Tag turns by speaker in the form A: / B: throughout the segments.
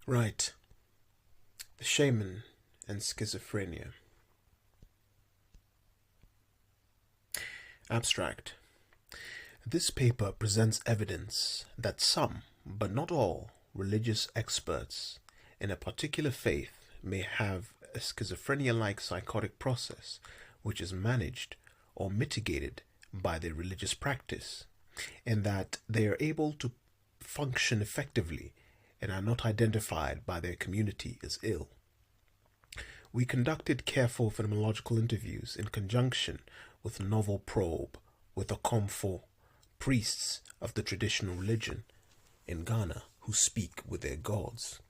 A: Right. The Shaman and Schizophrenia. Abstract. This paper presents evidence that some, but not all, religious experts in a particular faith may have a schizophrenia-like psychotic process which is managed or mitigated by their religious practice, and that they are able to function effectively and are not identified by their community as ill. We conducted careful phenomenological interviews in conjunction with novel probe with okomfo, priests of the traditional religion in Ghana who speak with their gods.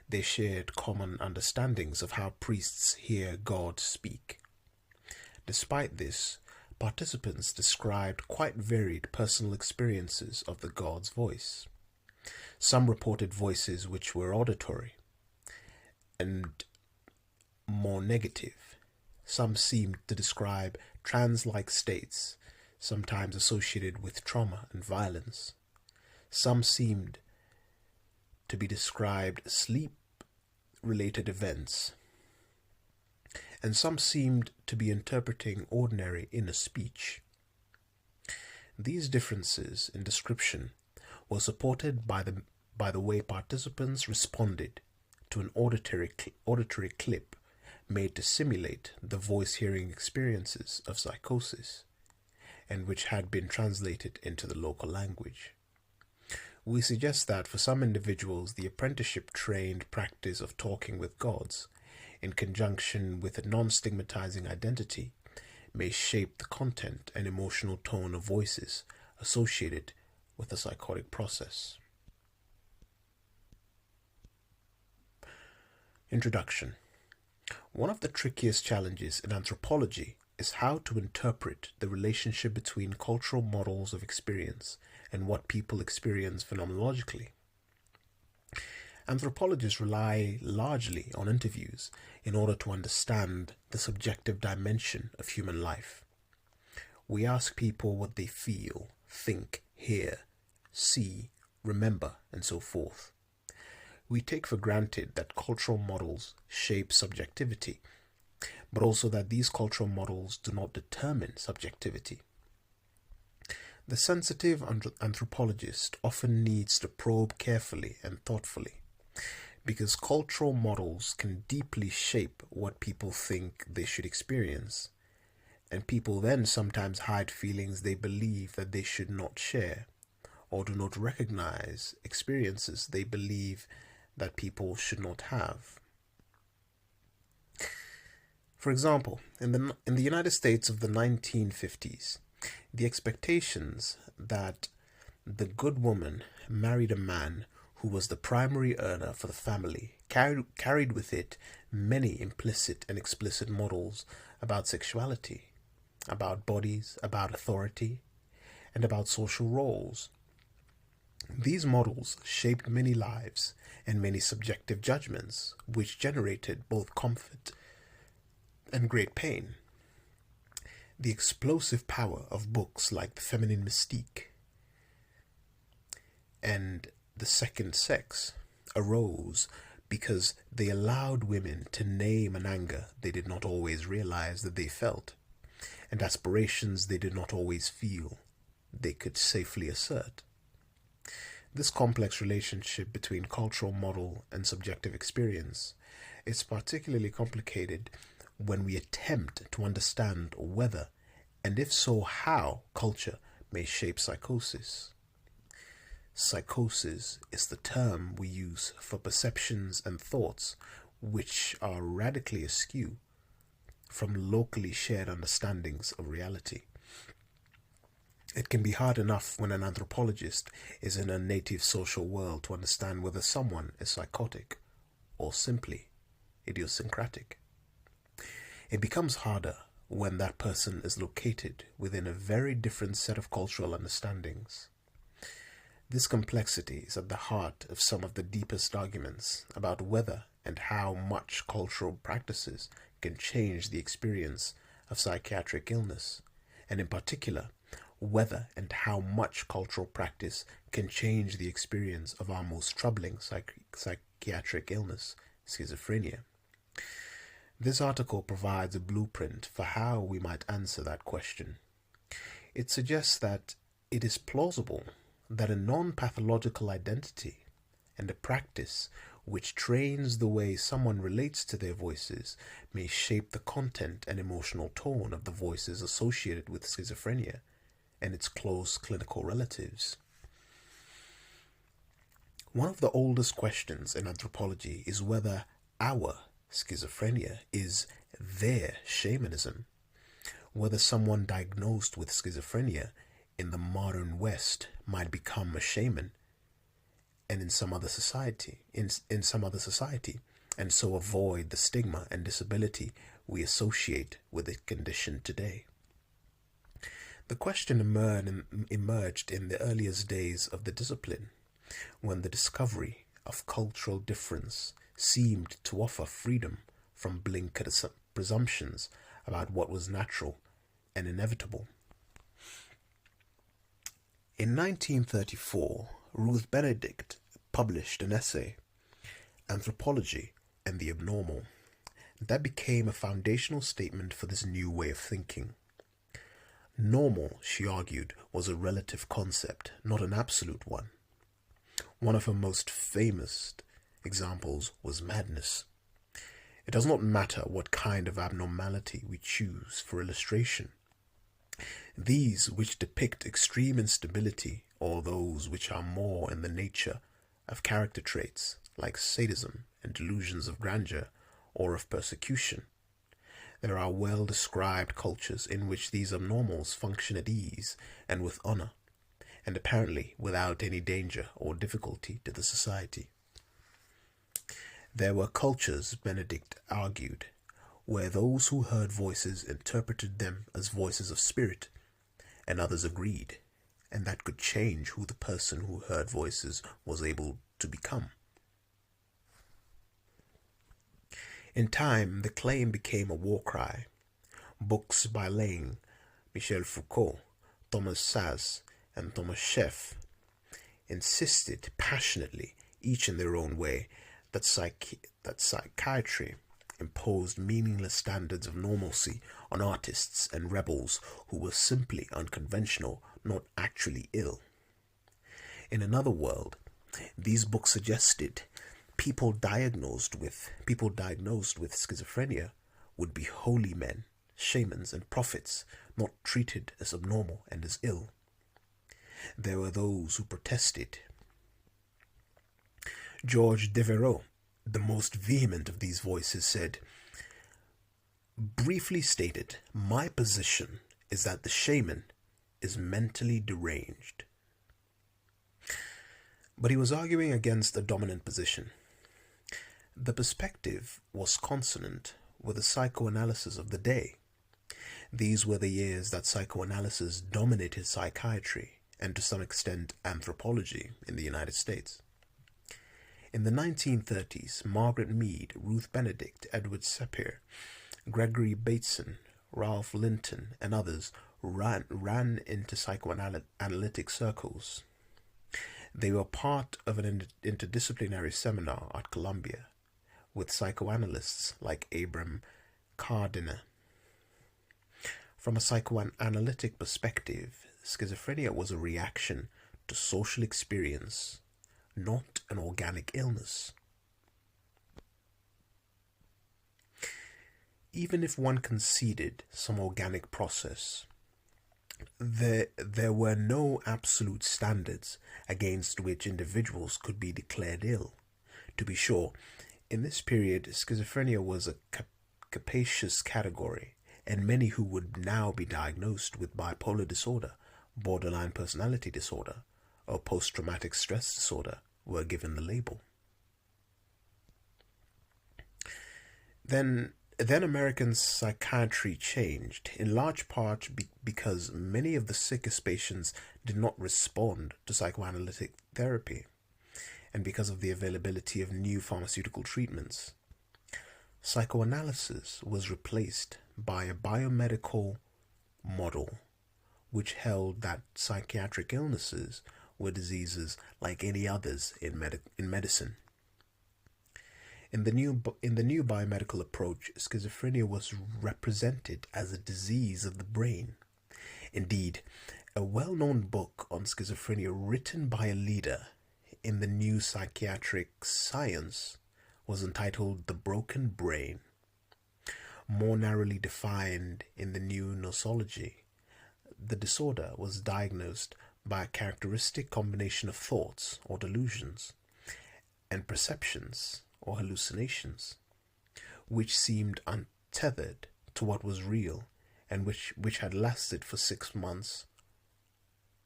A: They shared common understandings of how priests hear God speak. Despite this, participants described quite varied personal experiences of the God's voice. Some reported voices which were auditory and more negative. Some seemed to describe trance-like states, sometimes associated with trauma and violence. Some seemed to be described sleep-related events, and some seemed to be interpreting ordinary inner speech. These differences in description were supported by the way participants responded to an auditory clip made to simulate the voice-hearing experiences of psychosis, and which had been translated into the local language. We suggest that for some individuals, the apprenticeship-trained practice of talking with gods, in conjunction with a non-stigmatizing identity, may shape the content and emotional tone of voices associated with the psychotic process. Introduction. One of the trickiest challenges in anthropology is how to interpret the relationship between cultural models of experience and what people experience phenomenologically. Anthropologists rely largely on interviews in order to understand the subjective dimension of human life. We ask people what they feel, think, hear, see, remember, and so forth. We take for granted that cultural models shape subjectivity, but also that these cultural models do not determine subjectivity. The sensitive anthropologist often needs to probe carefully and thoughtfully, because cultural models can deeply shape what people think they should experience, and people then sometimes hide feelings they believe that they should not share, or do not recognize experiences they believe that people should not have. For example, in the United States of the 1950s, the expectations that the good woman married a man who was the primary earner for the family carried with it many implicit and explicit models about sexuality, about bodies, about authority, and about social roles. These models shaped many lives and many subjective judgments, which generated both comfort and great pain. The explosive power of books like The Feminine Mystique and The Second Sex arose because they allowed women to name an anger they did not always realize that they felt, and aspirations they did not always feel they could safely assert. This complex relationship between cultural model and subjective experience is particularly complicated when we attempt to understand whether, and if so how, culture may shape psychosis. Psychosis is the term we use for perceptions and thoughts which are radically askew from locally shared understandings of reality. It can be hard enough when an anthropologist is in a native social world to understand whether someone is psychotic or simply idiosyncratic. It becomes harder when that person is located within a very different set of cultural understandings. This complexity is at the heart of some of the deepest arguments about whether and how much cultural practices can change the experience of psychiatric illness, and in particular, whether and how much cultural practice can change the experience of our most troubling psychiatric illness, schizophrenia. This article provides a blueprint for how we might answer that question. It suggests that it is plausible that a non-pathological identity and a practice which trains the way someone relates to their voices may shape the content and emotional tone of the voices associated with schizophrenia and its close clinical relatives. One of the oldest questions in anthropology is whether our schizophrenia is their shamanism, whether someone diagnosed with schizophrenia in the modern West might become a shaman and in some other society, and so avoid the stigma and disability we associate with the condition today. The question emerged in the earliest days of the discipline, when the discovery of cultural difference seemed to offer freedom from blinkered presumptions about what was natural and inevitable. In 1934, Ruth Benedict published an essay, Anthropology and the Abnormal, that became a foundational statement for this new way of thinking. Normal, she argued, was a relative concept, not an absolute one. One of her most famous examples was madness. It does not matter what kind of abnormality we choose for illustration. These which depict extreme instability, or those which are more in the nature of character traits like sadism and delusions of grandeur or of persecution. There are well-described cultures in which these abnormals function at ease and with honor, and apparently without any danger or difficulty to the society. There were cultures, Benedict argued, where those who heard voices interpreted them as voices of spirit, and others agreed, and that could change who the person who heard voices was able to become. In time, the claim became a war cry. Books by Lang, Michel Foucault, Thomas Szasz, and Thomas Scheff insisted passionately, each in their own way, that psychiatry imposed meaningless standards of normalcy on artists and rebels who were simply unconventional, not actually ill. In another world, these books suggested people diagnosed with schizophrenia would be holy men, shamans, and prophets, not treated as abnormal and as ill. There were those who protested. George Devereux, the most vehement of these voices, said, "Briefly stated, my position is that the shaman is mentally deranged." But he was arguing against a dominant position. The perspective was consonant with the psychoanalysis of the day. These were the years that psychoanalysis dominated psychiatry and to some extent anthropology in the United States. In the 1930s, Margaret Mead, Ruth Benedict, Edward Sapir, Gregory Bateson, Ralph Linton, and others ran into psychoanalytic circles. They were part of an interdisciplinary seminar at Columbia with psychoanalysts like Abram Cardiner. From a psychoanalytic perspective, schizophrenia was a reaction to social experience, not an organic illness. Even if one conceded some organic process, there were no absolute standards against which individuals could be declared ill. To be sure, in this period, schizophrenia was a capacious category, and many who would now be diagnosed with bipolar disorder, borderline personality disorder, or post-traumatic stress disorder were given the label. Then American psychiatry changed, in large part because many of the sickest patients did not respond to psychoanalytic therapy, and because of the availability of new pharmaceutical treatments. Psychoanalysis was replaced by a biomedical model which held that psychiatric illnesses were diseases like any others in medicine. In the new biomedical approach, schizophrenia was represented as a disease of the brain. Indeed, a well-known book on schizophrenia written by a leader in the new psychiatric science was entitled The Broken Brain. More narrowly defined in the new nosology, the disorder was diagnosed by a characteristic combination of thoughts or delusions and perceptions or hallucinations, which seemed untethered to what was real and which had lasted for 6 months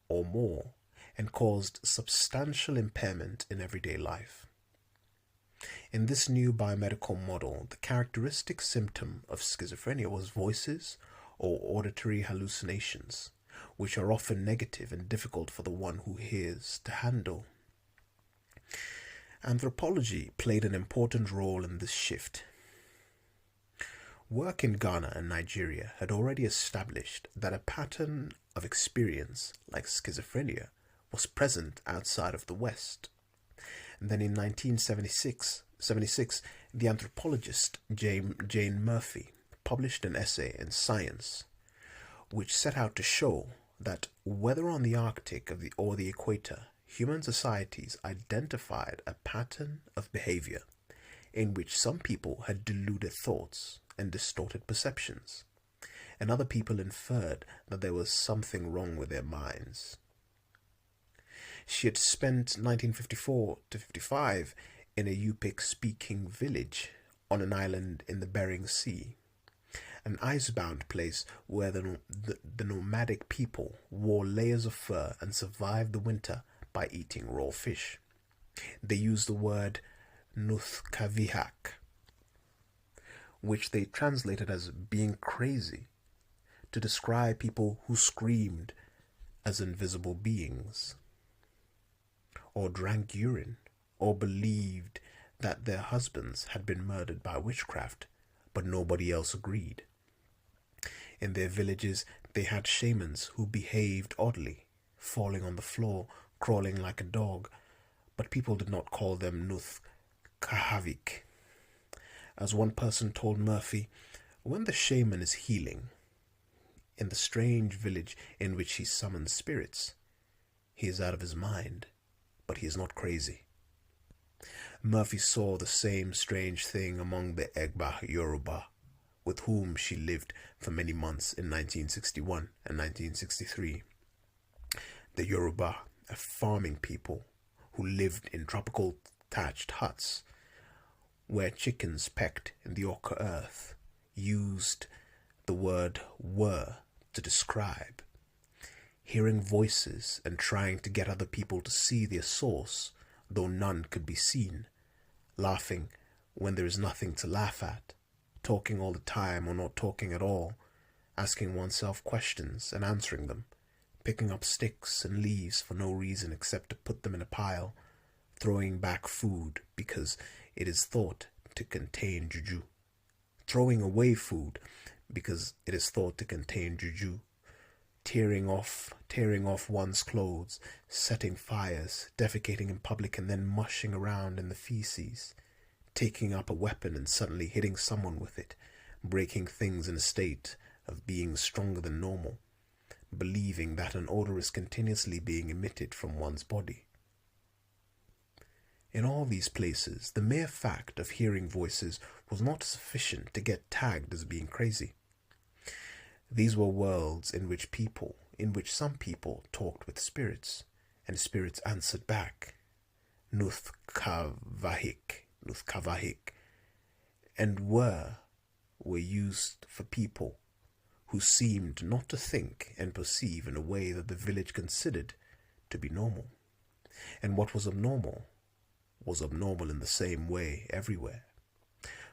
A: or more and caused substantial impairment in everyday life. In this new biomedical model, the characteristic symptom of schizophrenia was voices or auditory hallucinations, which are often negative and difficult for the one who hears to handle. Anthropology played an important role in this shift. Work in Ghana and Nigeria had already established that a pattern of experience like schizophrenia was present outside of the West. And then in 1976, the anthropologist Jane Murphy published an essay in Science, which set out to show that whether on the Arctic or the equator, human societies identified a pattern of behavior in which some people had deluded thoughts and distorted perceptions, and other people inferred that there was something wrong with their minds. She had spent 1954 to 55 in a Yupik-speaking village on an island in the Bering Sea, an icebound place where the nomadic people wore layers of fur and survived the winter by eating raw fish. They used the word nuthkavihak, which they translated as being crazy, to describe people who screamed as invisible beings, or drank urine, or believed that their husbands had been murdered by witchcraft, but nobody else agreed. In their villages, they had shamans who behaved oddly, falling on the floor, crawling like a dog, but people did not call them Nuth Kahavik. As one person told Murphy, when the shaman is healing in the strange village in which he summons spirits, he is out of his mind, but he is not crazy. Murphy saw the same strange thing among the Egba Yoruba, with whom she lived for many months in 1961 and 1963. The Yoruba, a farming people who lived in tropical thatched huts where chickens pecked in the ochre earth, used the word were to describe hearing voices and trying to get other people to see their source, though none could be seen, laughing when there is nothing to laugh at, talking all the time or not talking at all, asking oneself questions and answering them, picking up sticks and leaves for no reason except to put them in a pile, throwing back food because it is thought to contain juju, throwing away food because it is thought to contain juju, tearing off one's clothes, setting fires, defecating in public and then mushing around in the feces, taking up a weapon and suddenly hitting someone with it, breaking things in a state of being stronger than normal, believing that an odor is continuously being emitted from one's body. In all these places, the mere fact of hearing voices was not sufficient to get tagged as being crazy. These were worlds in which some people talked with spirits, and spirits answered back, nuthkavahik, and were used for people who seemed not to think and perceive in a way that the village considered to be normal. And what was abnormal in the same way everywhere.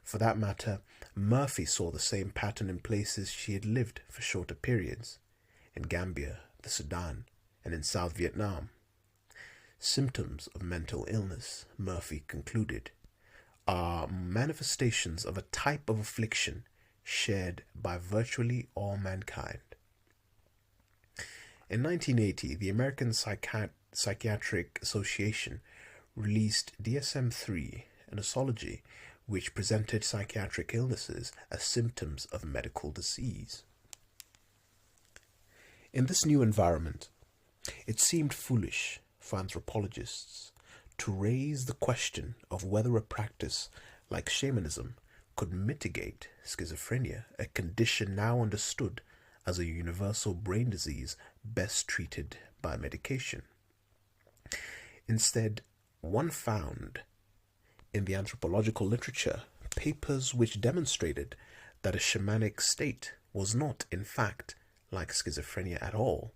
A: For that matter, Murphy saw the same pattern in places she had lived for shorter periods, in Gambia, the Sudan, and in South Vietnam. Symptoms of mental illness, Murphy concluded, are manifestations of a type of affliction shared by virtually all mankind. In 1980, the American Psychiatric Association released DSM-3, a nosology which presented psychiatric illnesses as symptoms of medical disease. In this new environment, it seemed foolish for anthropologists to raise the question of whether a practice like shamanism could mitigate schizophrenia, a condition now understood as a universal brain disease best treated by medication. Instead, one found in the anthropological literature papers which demonstrated that a shamanic state was not, in fact, like schizophrenia at all.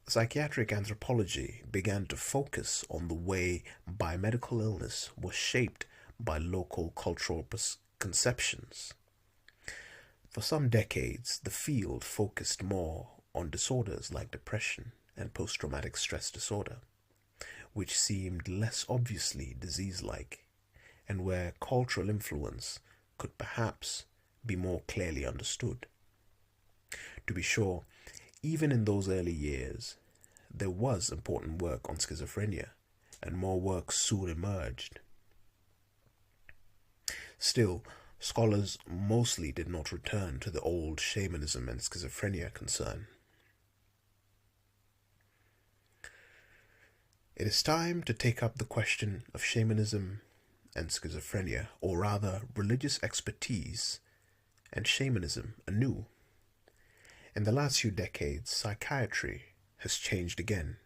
A: Psychiatric anthropology began to focus on the way biomedical illness was shaped by local cultural conceptions. For some decades, the field focused more on disorders like depression and post-traumatic stress disorder, which seemed less obviously disease-like, and where cultural influence could perhaps be more clearly understood. To be sure, even in those early years, there was important work on schizophrenia, and more work soon emerged. Still, scholars mostly did not return to the old shamanism and schizophrenia concern. It is time to take up the question of shamanism and schizophrenia, or rather religious expertise and shamanism, anew. In the last few decades, psychiatry has changed again.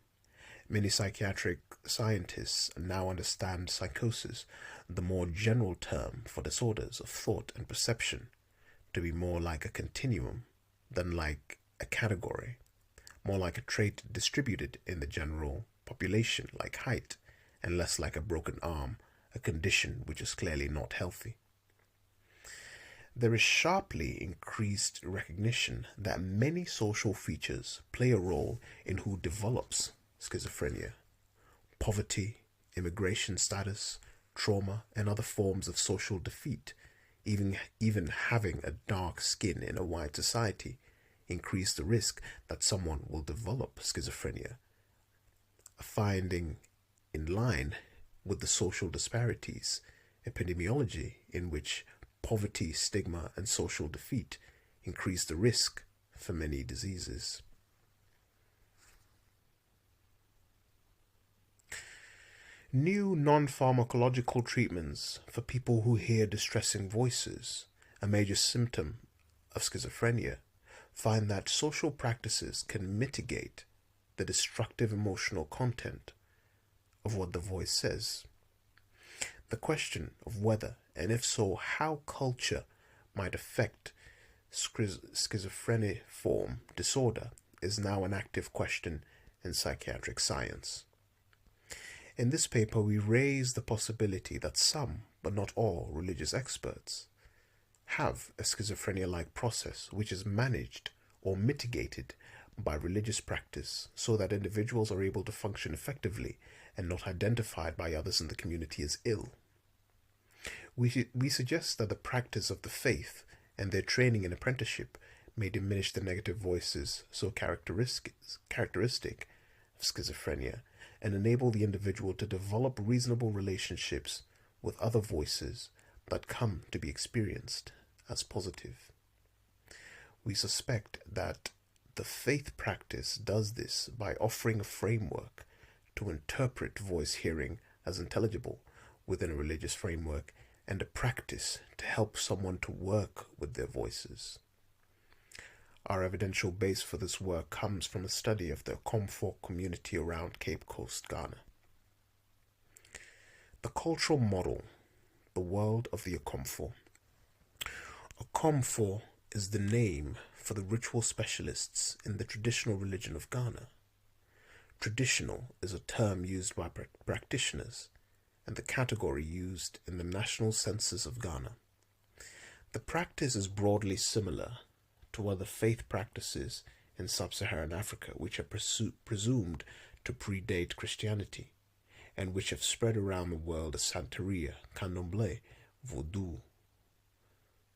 A: Many psychiatric scientists now understand psychosis, the more general term for disorders of thought and perception, to be more like a continuum than like a category, more like a trait distributed in the general population like height, and less like a broken arm, a condition which is clearly not healthy. There is sharply increased recognition that many social features play a role in who develops schizophrenia. Poverty, immigration status, trauma, and other forms of social defeat, even having a dark skin in a white society, increase the risk that someone will develop schizophrenia, a finding in line with the social disparities epidemiology in which poverty, stigma, and social defeat increase the risk for many diseases. New non-pharmacological treatments for people who hear distressing voices, a major symptom of schizophrenia, find that social practices can mitigate the destructive emotional content of what the voice says. The question of whether, and if so, how culture might affect schizophreniform disorder is now an active question in psychiatric science. In this paper, we raise the possibility that some, but not all, religious experts have a schizophrenia-like process which is managed or mitigated by religious practice so that individuals are able to function effectively and not identified by others in the community as ill. We suggest that the practice of the faith and their training and apprenticeship may diminish the negative voices so characteristic of schizophrenia and enable the individual to develop reasonable relationships with other voices that come to be experienced as positive. We suspect that the faith practice does this by offering a framework to interpret voice hearing as intelligible within a religious framework and a practice to help someone to work with their voices. Our evidential base for this work comes from a study of the okomfo community around Cape Coast, Ghana. The cultural model, the world of the okomfo. Okomfo is the name for the ritual specialists in the traditional religion of Ghana. Traditional is a term used by practitioners and the category used in the national census of Ghana. The practice is broadly similar to other faith practices in sub-Saharan Africa, which are presumed to predate Christianity, and which have spread around the world as Santeria, Candomblé, Vodou,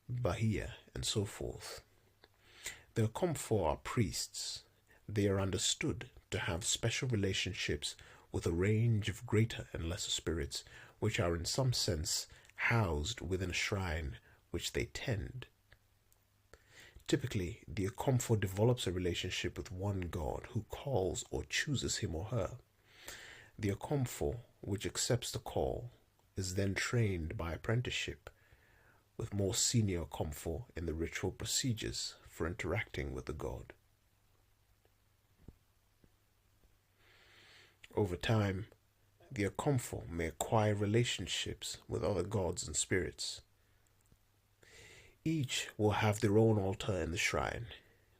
A: Bahia, and so forth. The okomfo are priests. They are understood to have special relationships with a range of greater and lesser spirits, which are in some sense housed within a shrine which they tend. Typically, the okomfo develops a relationship with one god who calls or chooses him or her. The okomfo, which accepts the call, is then trained by apprenticeship with more senior okomfo in the ritual procedures for interacting with the god. Over time, the okomfo may acquire relationships with other gods and spirits. Each will have their own altar in the shrine,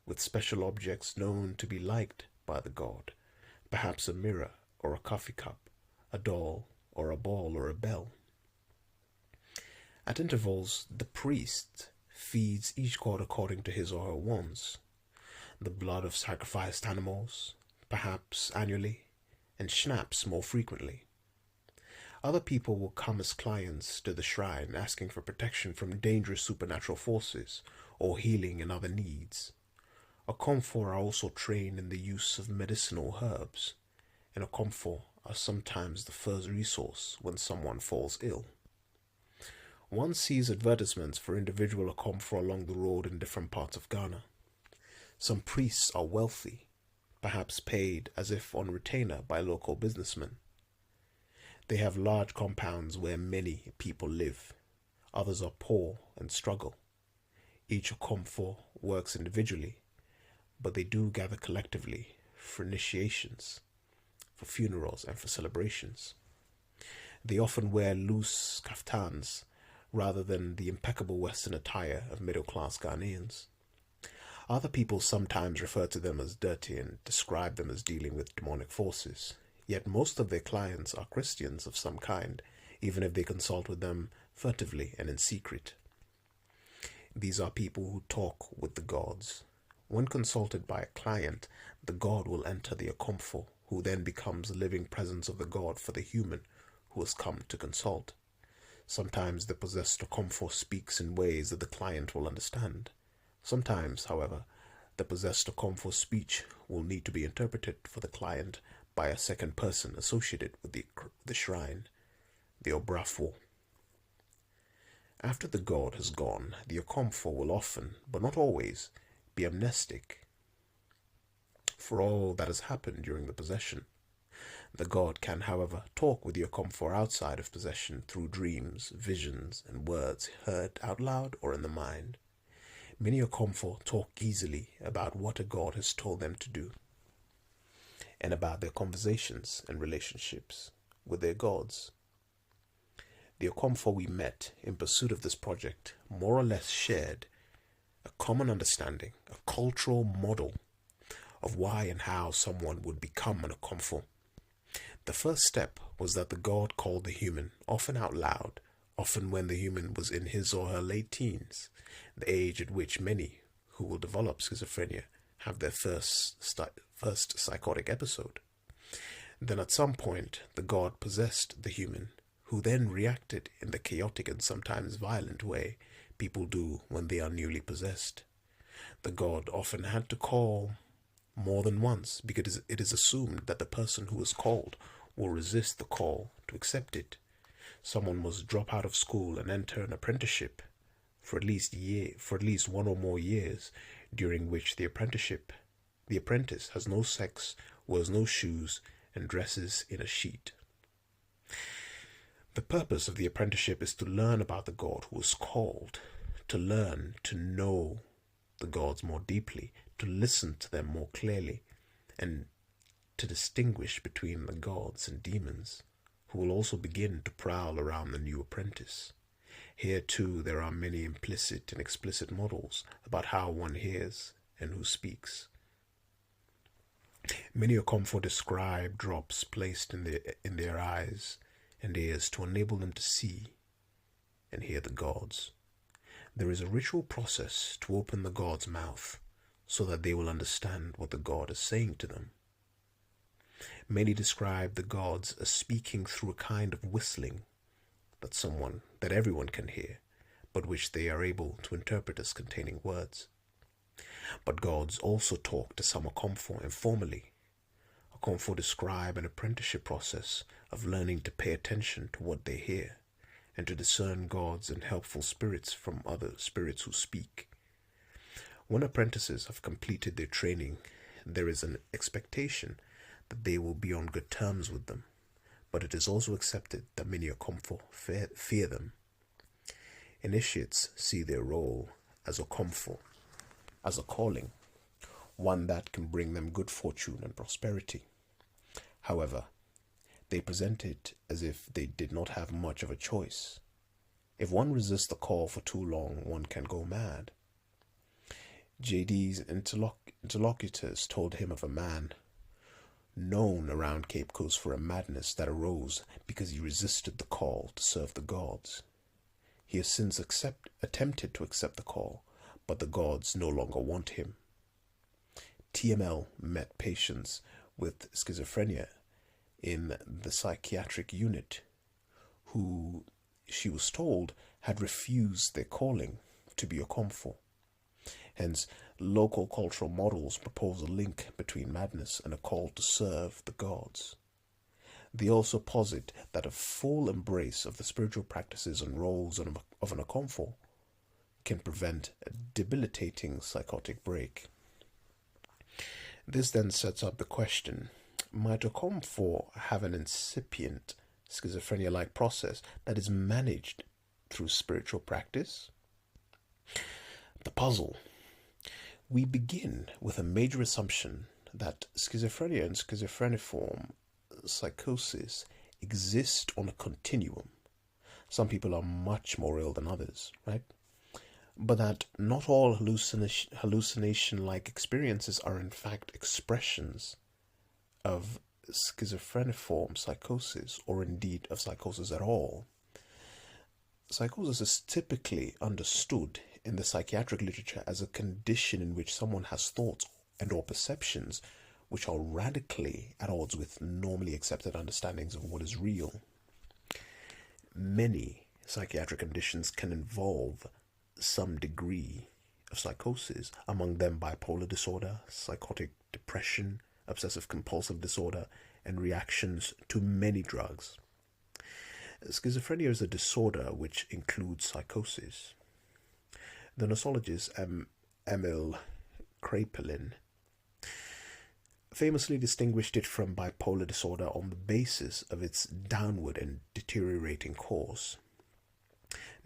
A: with special objects known to be liked by the god, perhaps a mirror or a coffee cup, a doll or a ball or a bell. At intervals, the priest feeds each god according to his or her wants. The blood of sacrificed animals, perhaps annually, and schnapps more frequently. Other people will come as clients to the shrine asking for protection from dangerous supernatural forces or healing and other needs. Okomfo are also trained in the use of medicinal herbs, and okomfo are sometimes the first resource when someone falls ill. One sees advertisements for individual okomfo along the road in different parts of Ghana. Some priests are wealthy, perhaps paid as if on retainer by local businessmen. They have large compounds where many people live. Others are poor and struggle. Each okomfo works individually, but they do gather collectively for initiations, for funerals, and for celebrations. They often wear loose kaftans rather than the impeccable Western attire of middle-class Ghanaians. Other people sometimes refer to them as dirty and describe them as dealing with demonic forces. Yet most of their clients are Christians of some kind, even if they consult with them furtively and in secret. These are people who talk with the gods. When consulted by a client, the god will enter the okomfo, who then becomes the living presence of the god for the human who has come to consult. Sometimes the possessed okomfo speaks in ways that the client will understand. Sometimes, however, the possessed okomfo speech will need to be interpreted for the client by a second person associated with the shrine, the obrafo. After the god has gone, the okomfo will often, but not always, be amnestic for all that has happened during the possession. The god can, however, talk with the okomfo outside of possession through dreams, visions, and words heard out loud or in the mind. Many okomfo talk easily about what a god has told them to do, and about their conversations and relationships with their gods. The okomfo we met in pursuit of this project more or less shared a common understanding, a cultural model of why and how someone would become an okomfo. The first step was that the god called the human, often out loud, often when the human was in his or her late teens, the age at which many who will develop schizophrenia have their first psychotic episode. Then at some point, the god possessed the human, who then reacted in the chaotic and sometimes violent way people do when they are newly possessed. The god often had to call more than once because it is assumed that the person who is called will resist the call to accept it. Someone must drop out of school and enter an apprenticeship for at least one or more years, during which the apprentice has no sex, wears no shoes, and dresses in a sheet. The purpose of the apprenticeship is to learn about the god who is called, to learn to know the gods more deeply, to listen to them more clearly, and to distinguish between the gods and demons, who will also begin to prowl around the new apprentice. Here too there are many implicit and explicit models about how one hears and who speaks. Many okomfo describe drops placed in their eyes and ears to enable them to see and hear the gods. There is a ritual process to open the god's mouth so that they will understand what the god is saying to them. Many describe the gods as speaking through a kind of whistling that everyone can hear, but which they are able to interpret as containing words. But gods also talk to some okomfo informally. Okomfo describe an apprenticeship process of learning to pay attention to what they hear, and to discern gods and helpful spirits from other spirits who speak. When apprentices have completed their training, there is an expectation that they will be on good terms with them, but it is also accepted that many okomfo fear them. Initiates see their role as okomfo as a calling, one that can bring them good fortune and prosperity. However, they present it as if they did not have much of a choice. If one resists the call for too long, one can go mad. JD's interlocutors told him of a man known around Cape Coast for a madness that arose because he resisted the call to serve the gods. He has since attempted to accept the call, but the gods no longer want him. TML met patients with schizophrenia in the psychiatric unit who, she was told, had refused their calling to be okomfo. Hence, local cultural models propose a link between madness and a call to serve the gods. They also posit that a full embrace of the spiritual practices and roles of an okomfo can prevent a debilitating psychotic break. This then sets up the question, might okomfo have an incipient schizophrenia-like process that is managed through spiritual practice? The puzzle. We begin with a major assumption that schizophrenia and schizophreniform psychosis exist on a continuum. Some people are much more ill than others, right? But that not all hallucination-like experiences are in fact expressions of schizophreniform psychosis, or indeed of psychosis at all. Psychosis is typically understood in the psychiatric literature as a condition in which someone has thoughts and or perceptions which are radically at odds with normally accepted understandings of what is real. Many psychiatric conditions can involve some degree of psychosis, among them bipolar disorder, psychotic depression, obsessive-compulsive disorder, and reactions to many drugs. Schizophrenia is a disorder which includes psychosis. The nosologist Emil Kraepelin famously distinguished it from bipolar disorder on the basis of its downward and deteriorating course.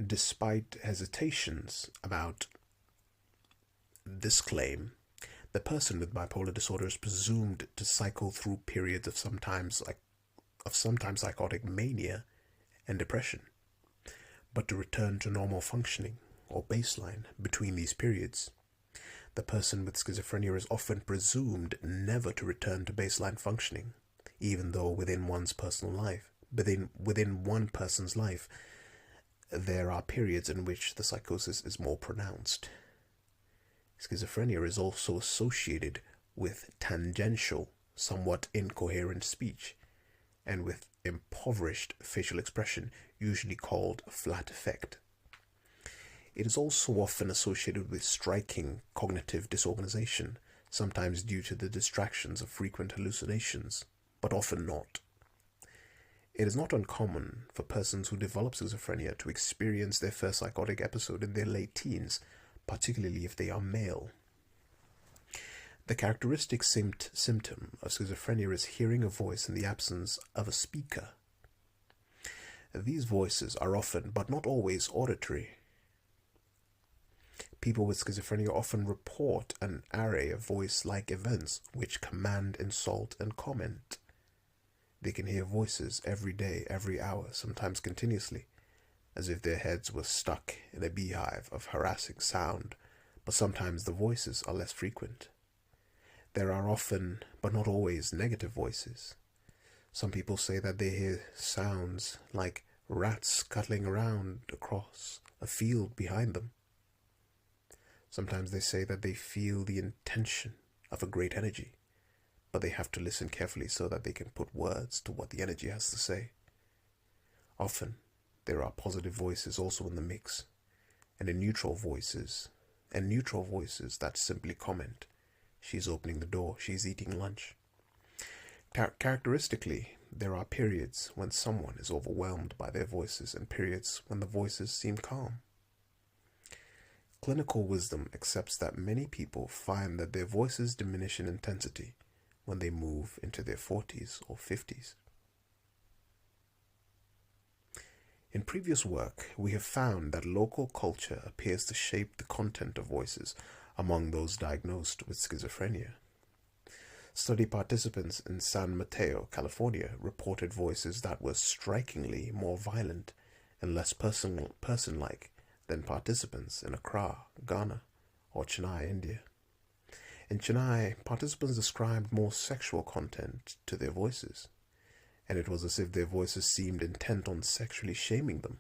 A: Despite hesitations about this claim, the person with bipolar disorder is presumed to cycle through periods of sometimes psychotic mania and depression, but to return to normal functioning or baseline between these periods. The person with schizophrenia is often presumed never to return to baseline functioning, even though within one person's life, there are periods in which the psychosis is more pronounced. Schizophrenia is also associated with tangential, somewhat incoherent speech, and with impoverished facial expression, usually called flat affect. It is also often associated with striking cognitive disorganization, sometimes due to the distractions of frequent hallucinations, but often not. It is not uncommon for persons who develop schizophrenia to experience their first psychotic episode in their late teens, particularly if they are male. The characteristic symptom of schizophrenia is hearing a voice in the absence of a speaker. These voices are often, but not always, auditory. People with schizophrenia often report an array of voice-like events which command insult and comment. They can hear voices every day, every hour, sometimes continuously, as if their heads were stuck in a beehive of harassing sound, but sometimes the voices are less frequent. There are often, but not always, negative voices. Some people say that they hear sounds like rats scuttling around across a field behind them. Sometimes they say that they feel the intention of a great energy, but they have to listen carefully so that they can put words to what the energy has to say. Often, there are positive voices also in the mix, and neutral voices that simply comment. She's opening the door, she's eating lunch. Characteristically, there are periods when someone is overwhelmed by their voices and periods when the voices seem calm. Clinical wisdom accepts that many people find that their voices diminish in intensity when they move into their 40s or 50s. In previous work, we have found that local culture appears to shape the content of voices among those diagnosed with schizophrenia. Study participants in San Mateo, California, reported voices that were strikingly more violent and less person-like than participants in Accra, Ghana, or Chennai, India. In Chennai, participants described more sexual content to their voices, and it was as if their voices seemed intent on sexually shaming them.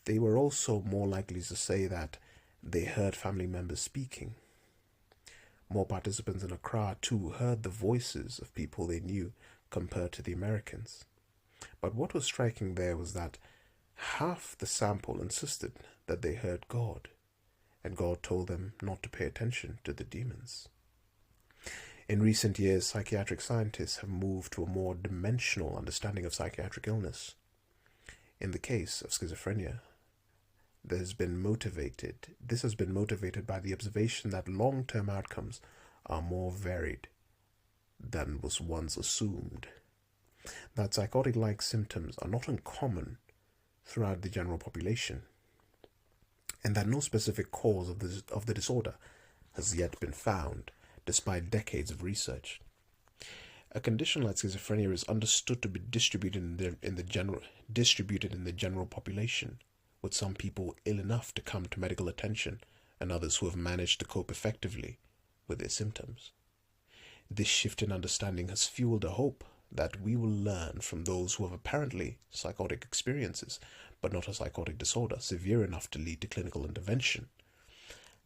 A: They were also more likely to say that they heard family members speaking. More participants in Accra, too, heard the voices of people they knew compared to the Americans. But what was striking there was that half the sample insisted that they heard God, and God told them not to pay attention to the demons. In recent years, psychiatric scientists have moved to a more dimensional understanding of psychiatric illness. In the case of schizophrenia, this has been motivated by the observation that long-term outcomes are more varied than was once assumed, that psychotic-like symptoms are not uncommon throughout the general population, and that no specific cause of the disorder has yet been found, despite decades of research. A condition like schizophrenia is understood to be distributed in the general population, with some people ill enough to come to medical attention and others who have managed to cope effectively with their symptoms. This shift in understanding has fueled a hope that we will learn from those who have apparently psychotic experiences, but not a psychotic disorder severe enough to lead to clinical intervention,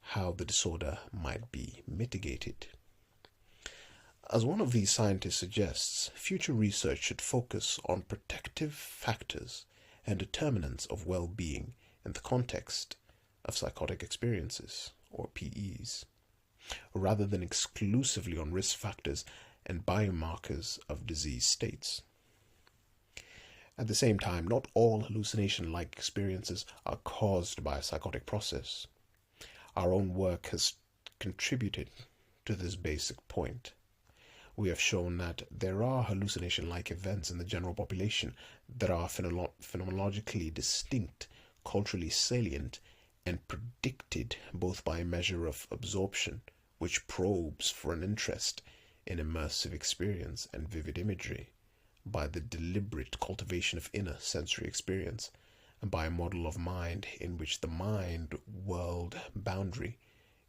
A: how the disorder might be mitigated. As one of these scientists suggests, future research should focus on protective factors and determinants of well-being in the context of psychotic experiences, or PEs, rather than exclusively on risk factors and biomarkers of disease states. At the same time, not all hallucination-like experiences are caused by a psychotic process. Our own work has contributed to this basic point. We have shown that there are hallucination-like events in the general population that are phenomenologically distinct, culturally salient, and predicted both by a measure of absorption, which probes for an interest in immersive experience and vivid imagery, by the deliberate cultivation of inner sensory experience, and by a model of mind in which the mind-world boundary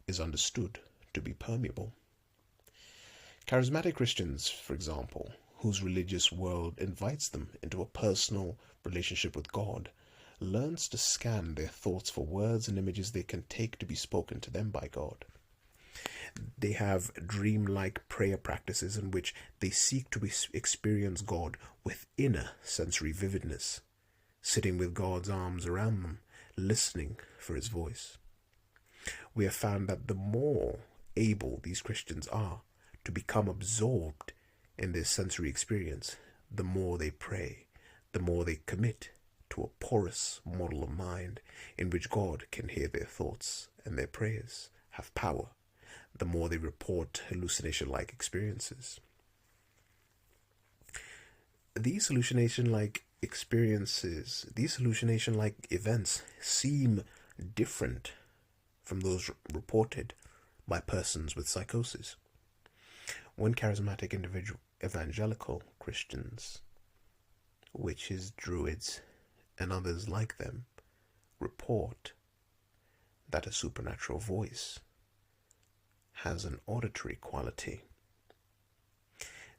A: is understood to be permeable. Charismatic Christians, for example, whose religious world invites them into a personal relationship with God, learns to scan their thoughts for words and images they can take to be spoken to them by God. They have dream-like prayer practices in which they seek to experience God with inner sensory vividness, sitting with God's arms around them, listening for his voice. We have found that the more able these Christians are to become absorbed in their sensory experience, the more they pray, the more they commit to a porous model of mind in which God can hear their thoughts and their prayers have power, the more they report hallucination-like experiences. These hallucination-like events seem different from those reported by persons with psychosis. When charismatic evangelical Christians, witches, druids, and others like them, report that a supernatural voice has an auditory quality,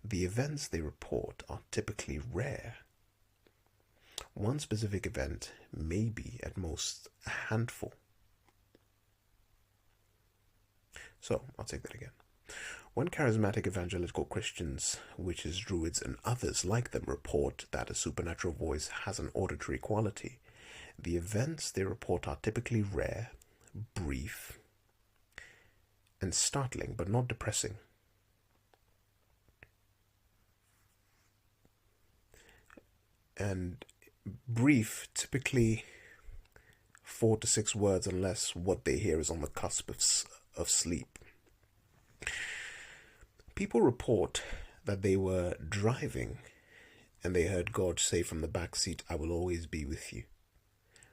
A: the events they report are typically rare. One specific event may be at most a handful. So, I'll take that again. When charismatic evangelical Christians, witches, druids, and others like them report that a supernatural voice has an auditory quality, the events they report are typically rare, brief, and startling, but not depressing. and brief, typically 4 to 6 words, unless what they hear is on the cusp of sleep. People report that they were driving and they heard God say from the back seat, "I will always be with you."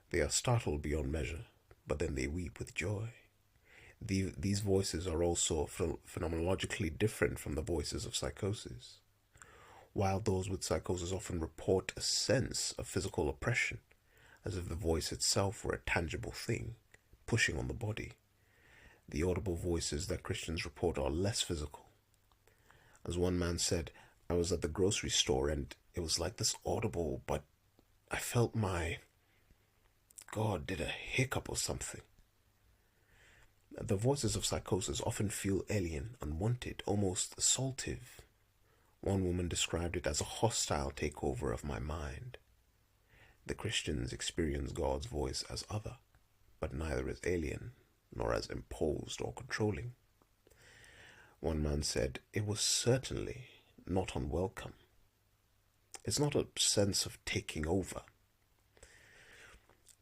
A: They are startled beyond measure, but then they weep with joy. These voices are also phenomenologically different from the voices of psychosis. While those with psychosis often report a sense of physical oppression, as if the voice itself were a tangible thing, pushing on the body, the audible voices that Christians report are less physical. As one man said, "I was at the grocery store and it was like this audible, but I felt my God did a hiccup or something." The voices of psychosis often feel alien, unwanted, almost assaultive. One woman described it as a hostile takeover of my mind. The Christians experience God's voice as other, but neither as alien nor as imposed or controlling. One man said, "It was certainly not unwelcome. It's not a sense of taking over.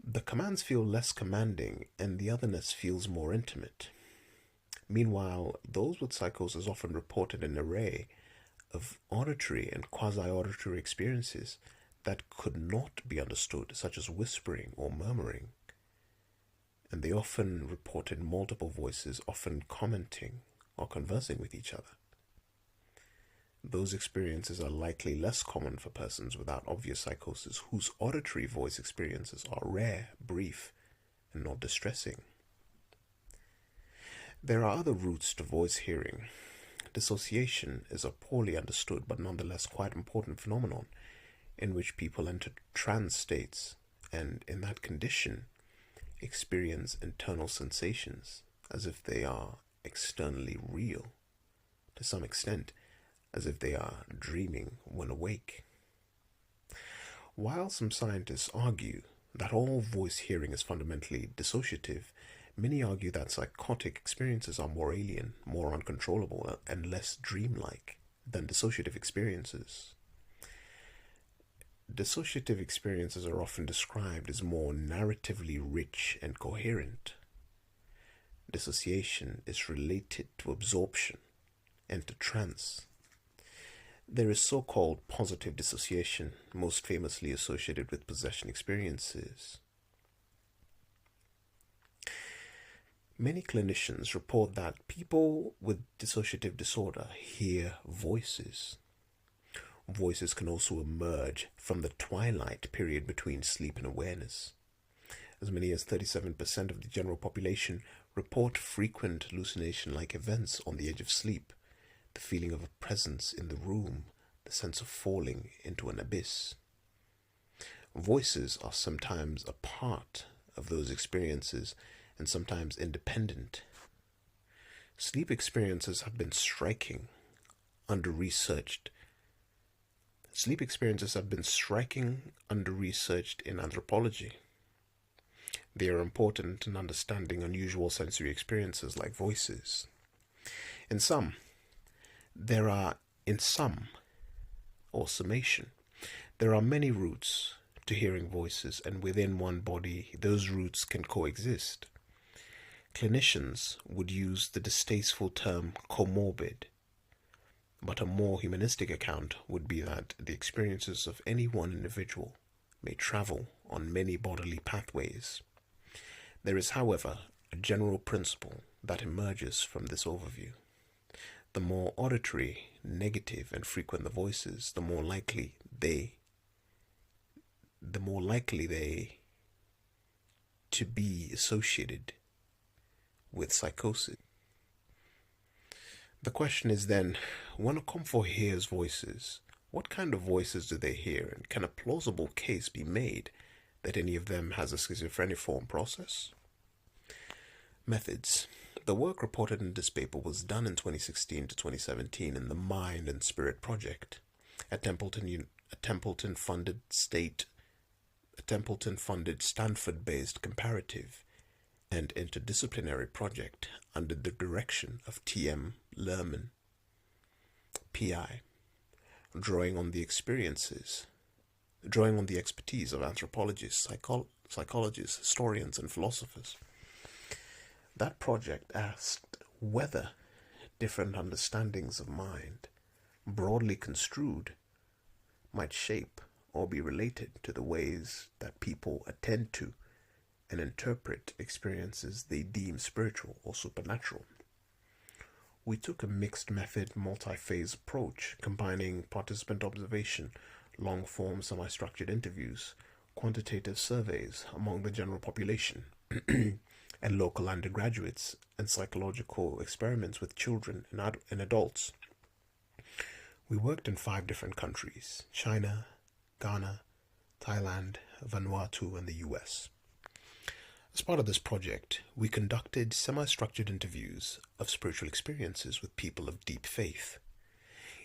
A: The commands feel less commanding and the otherness feels more intimate." Meanwhile, those with psychosis often reported an array of auditory and quasi-auditory experiences that could not be understood, such as whispering or murmuring. And they often reported multiple voices, often commenting or conversing with each other. Those experiences are likely less common for persons without obvious psychosis, whose auditory voice experiences are rare, brief, and not distressing. There are other routes to voice hearing. Dissociation is a poorly understood but nonetheless quite important phenomenon in which people enter trance states and, in that condition, experience internal sensations as if they are externally real, to some extent, as if they are dreaming when awake. While some scientists argue that all voice hearing is fundamentally dissociative, many argue that psychotic experiences are more alien, more uncontrollable, and less dreamlike than dissociative experiences. Dissociative experiences are often described as more narratively rich and coherent. Dissociation is related to absorption and to trance. There is so-called positive dissociation, most famously associated with possession experiences. Many clinicians report that people with dissociative disorder hear voices. Voices can also emerge from the twilight period between sleep and awareness. As many as 37% of the general population report frequent hallucination-like events on the edge of sleep, the feeling of a presence in the room, the sense of falling into an abyss. Voices are sometimes a part of those experiences and sometimes independent. Sleep experiences have been striking, under-researched. Sleep experiences have been striking, under-researched in anthropology. They are important in understanding unusual sensory experiences like voices. In summation, there are many routes to hearing voices, and within one body, those routes can coexist. Clinicians would use the distasteful term comorbid, but a more humanistic account would be that the experiences of any one individual may travel on many bodily pathways. There is, however, a general principle that emerges from this overview. The more auditory, negative, and frequent the voices, the more likely they to be associated with psychosis. The question is then, when okomfo hears voices, what kind of voices do they hear, and can a plausible case be made that any of them has a schizophreniform process? Methods. The work reported in this paper was done in 2016 to 2017 in the Mind and Spirit Project, a Templeton-funded Stanford-based comparative and interdisciplinary project under the direction of T.M. Lerman, P.I., drawing on the experiences drawing on the expertise of anthropologists, psychologists, historians, and philosophers. That project asked whether different understandings of mind, broadly construed, might shape or be related to the ways that people attend to and interpret experiences they deem spiritual or supernatural. We took a mixed method, multi-phase approach, combining participant observation, long-form, semi-structured interviews, quantitative surveys among the general population, and local undergraduates, and psychological experiments with children and adults. We worked in 5 different countries: China, Ghana, Thailand, Vanuatu, and the US. As part of this project, we conducted semi-structured interviews of spiritual experiences with people of deep faith.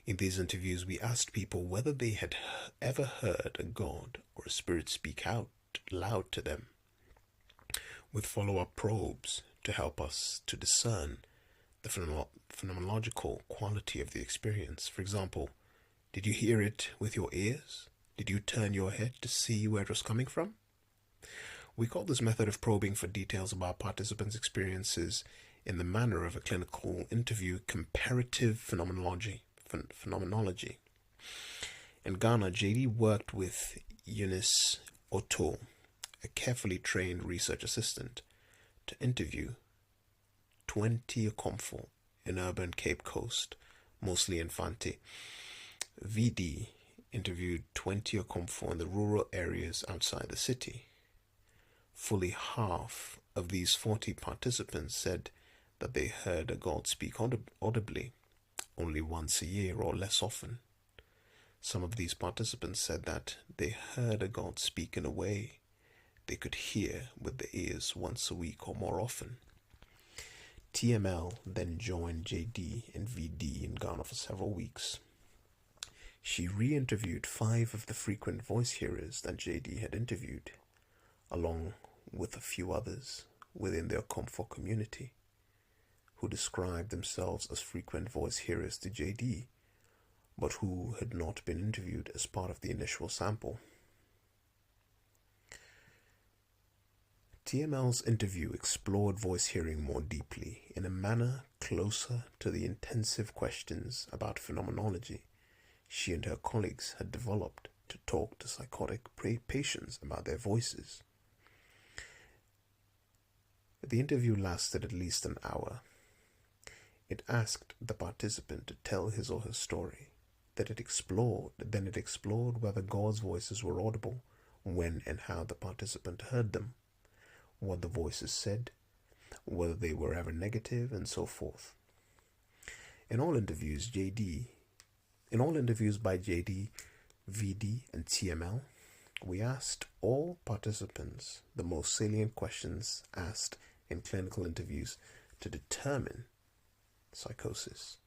A: In these interviews, we asked people whether they had ever heard a god or a spirit speak out loud to them, with follow-up probes to help us to discern the phenomenological quality of the experience. For example, did you hear it with your ears? Did you turn your head to see where it was coming from? We call this method of probing for details about participants' experiences in the manner of a clinical interview comparative phenomenology. In Ghana, JD worked with Eunice Otto, a carefully trained research assistant, to interview 20 okomfo in urban Cape Coast, mostly in Fante. VD interviewed 20 okomfo in the rural areas outside the city. Fully half of these 40 participants said that they heard a god speak audibly, only once a year or less often. Some of these participants said that they heard a god speak in a way they could hear with the ears once a week or more often. TML then joined JD and VD in Ghana for several weeks. She re-interviewed 5 of the frequent voice hearers that JD had interviewed, along with a few others within their okomfo community, who described themselves as frequent voice hearers to JD, but who had not been interviewed as part of the initial sample. TML's interview explored voice hearing more deeply, in a manner closer to the intensive questions about phenomenology she and her colleagues had developed to talk to psychotic patients about their voices. The interview lasted at least an hour. It asked the participant to tell his or her story. Then it explored whether God's voices were audible, when and how the participant heard them, what the voices said, whether they were ever negative, and so forth. In all interviews by JD, VD, and TML, we asked all participants the most salient questions asked in clinical interviews to determine psychosis.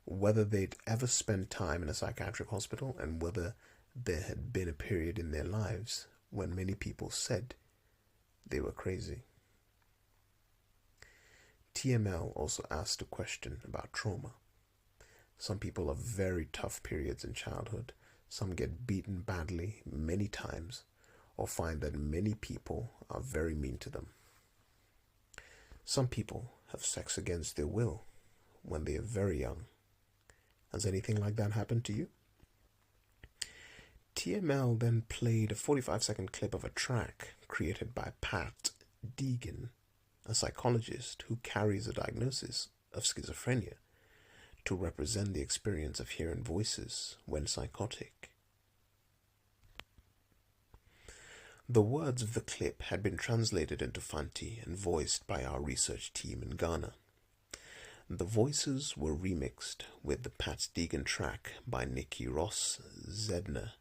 A: Whether they'd ever spent time in a psychiatric hospital, and whether there had been a period in their lives when many people said they were crazy. TML also asked a question about trauma. Some people have very tough periods in childhood. Some get beaten badly many times, or find that many people are very mean to them. Some people have sex against their will when they are very young. Has anything like that happened to you? TML then played a 45-second clip of a track created by Pat Deegan, a psychologist who carries a diagnosis of schizophrenia, to represent the experience of hearing voices when psychotic. The words of the clip had been translated into Fanti and voiced by our research team in Ghana. The voices were remixed with the Pat Deegan track by Nikki Ross Zedner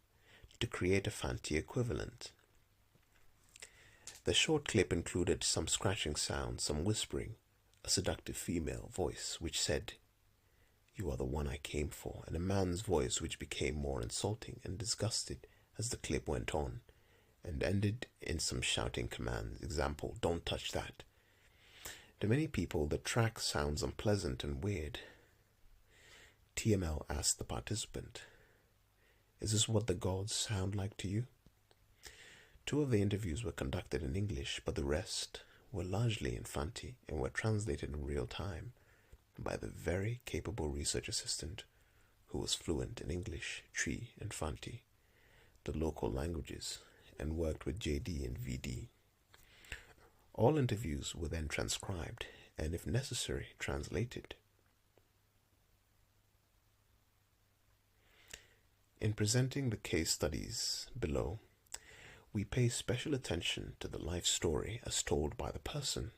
A: to create a Fanti equivalent. The short clip included some scratching sounds, some whispering, a seductive female voice which said, "You are the one I came for," and a man's voice which became more insulting and disgusted as the clip went on, and ended in some shouting commands. Example, "Don't touch that." To many people, the track sounds unpleasant and weird. TML asked the participant, Is this what the gods sound like to you? 2 of the interviews were conducted in English, but the rest were largely in Fanti and were translated in real time by the very capable research assistant who was fluent in English, Tree, and Fanti, the local languages, and worked with JD and VD. All interviews were then transcribed and, if necessary, translated. In presenting the case studies below, we pay special attention to the life story as told by the person,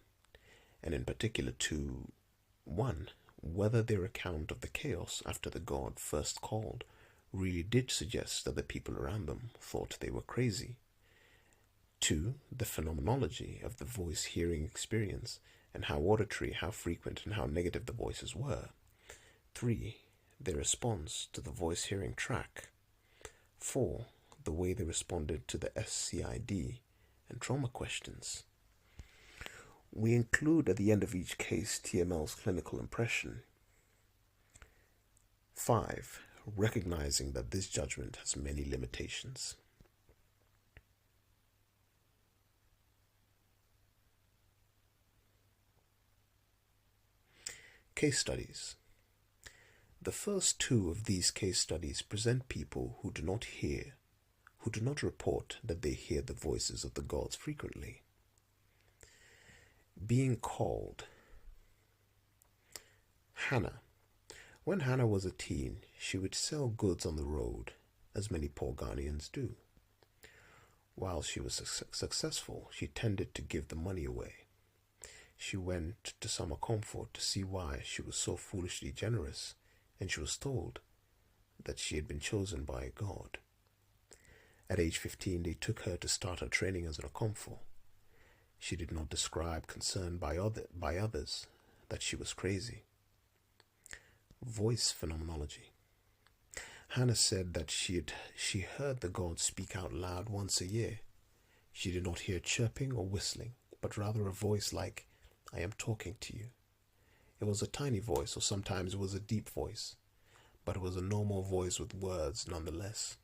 A: and in particular to 1. Whether their account of the chaos after the god first called really did suggest that the people around them thought they were crazy. 2. The phenomenology of the voice-hearing experience and how auditory, how frequent, and how negative the voices were. 3. Their response to the voice-hearing track. 4. The way they responded to the SCID and trauma questions. We include at the end of each case TML's clinical impression. 5. Recognizing that this judgment has many limitations. Case studies. The first 2 of these case studies present people who do not report that they hear the voices of the gods frequently. Being called. Hannah. When Hannah was a teen, she would sell goods on the road, as many poor Ghanaians do. While she was successful, she tended to give the money away. She went to some okomfo to see why she was so foolishly generous, and she was told that she had been chosen by a god. At age 15, they took her to start her training as an okomfo. She did not describe concern by others that she was crazy. Voice phenomenology. Hannah said that she heard the gods speak out loud once a year. She did not hear chirping or whistling, but rather a voice like, "I am talking to you." It was a tiny voice, or sometimes it was a deep voice, but it was a normal voice with words nonetheless.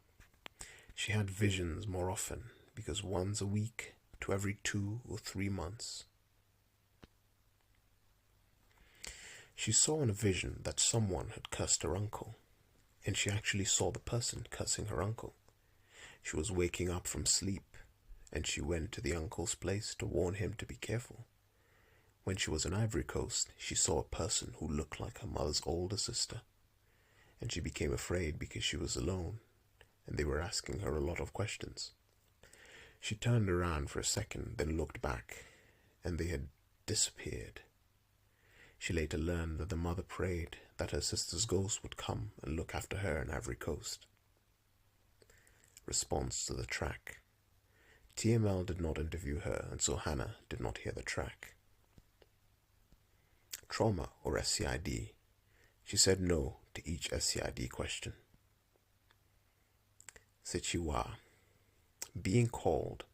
A: She had visions more often, because once a week to every 2 or 3 months. She saw in a vision that someone had cursed her uncle, and she actually saw the person cursing her uncle. She was waking up from sleep, and she went to the uncle's place to warn him to be careful. When she was in Ivory Coast, she saw a person who looked like her mother's older sister, and she became afraid because she was alone, and they were asking her a lot of questions. She turned around for a second, then looked back, and they had disappeared. She later learned that the mother prayed that her sister's ghost would come and look after her in Ivory Coast. Response to the track. TML did not interview her, and so Hannah did not hear the track. Trauma or SCID. She said no to each SCID question. Sechiwa. Being called.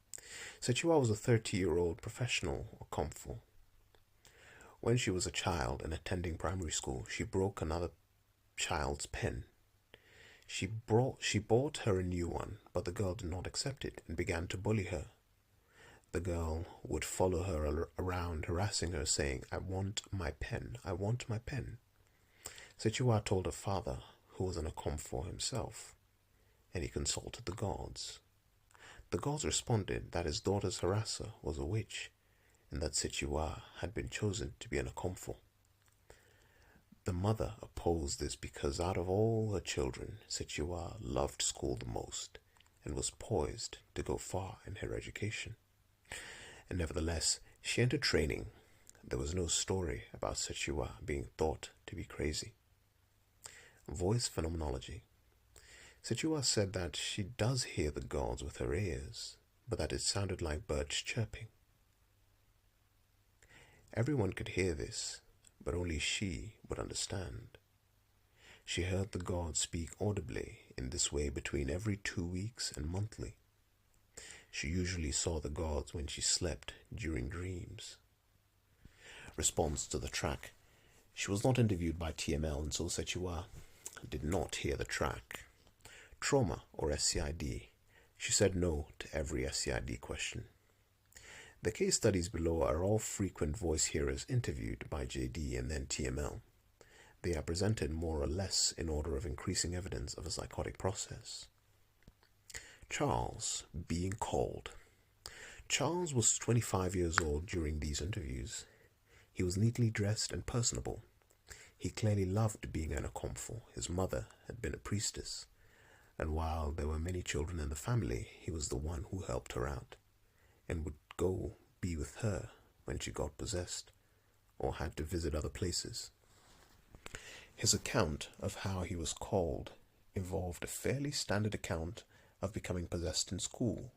A: Sechiwa was a 30-year-old professional okomfo. When she was a child and attending primary school, she broke another child's pen. She bought her a new one, but the girl did not accept it and began to bully her. The girl would follow her around, harassing her, saying, "I want my pen, I want my pen." Sechiwa told her father, who was an okomfo himself, and he consulted the gods. The gods responded that his daughter's harasser was a witch, and that Sechiwa had been chosen to be an okomfo. The mother opposed this because out of all her children, Sechiwa loved school the most and was poised to go far in her education. And nevertheless, she entered training. There was no story about Sechiwa being thought to be crazy. Voice phenomenology. Sechiwa said that she does hear the gods with her ears, but that it sounded like birds chirping. Everyone could hear this, but only she would understand. She heard the gods speak audibly in this way between every 2 weeks and monthly. She usually saw the gods when she slept during dreams. Response to the track. She was not interviewed by TML, and so Sechiwa did not hear the track. Trauma or SCID. She said no to every SCID question. The case studies below are all frequent voice hearers interviewed by JD and then TML. They are presented more or less in order of increasing evidence of a psychotic process. Charles being called. Charles was 25 years old during these interviews. He was neatly dressed and personable. He clearly loved being an okomfo. His mother had been a priestess, and while there were many children in the family, he was the one who helped her out and would go be with her when she got possessed or had to visit other places. His account of how he was called involved a fairly standard account of becoming possessed in school.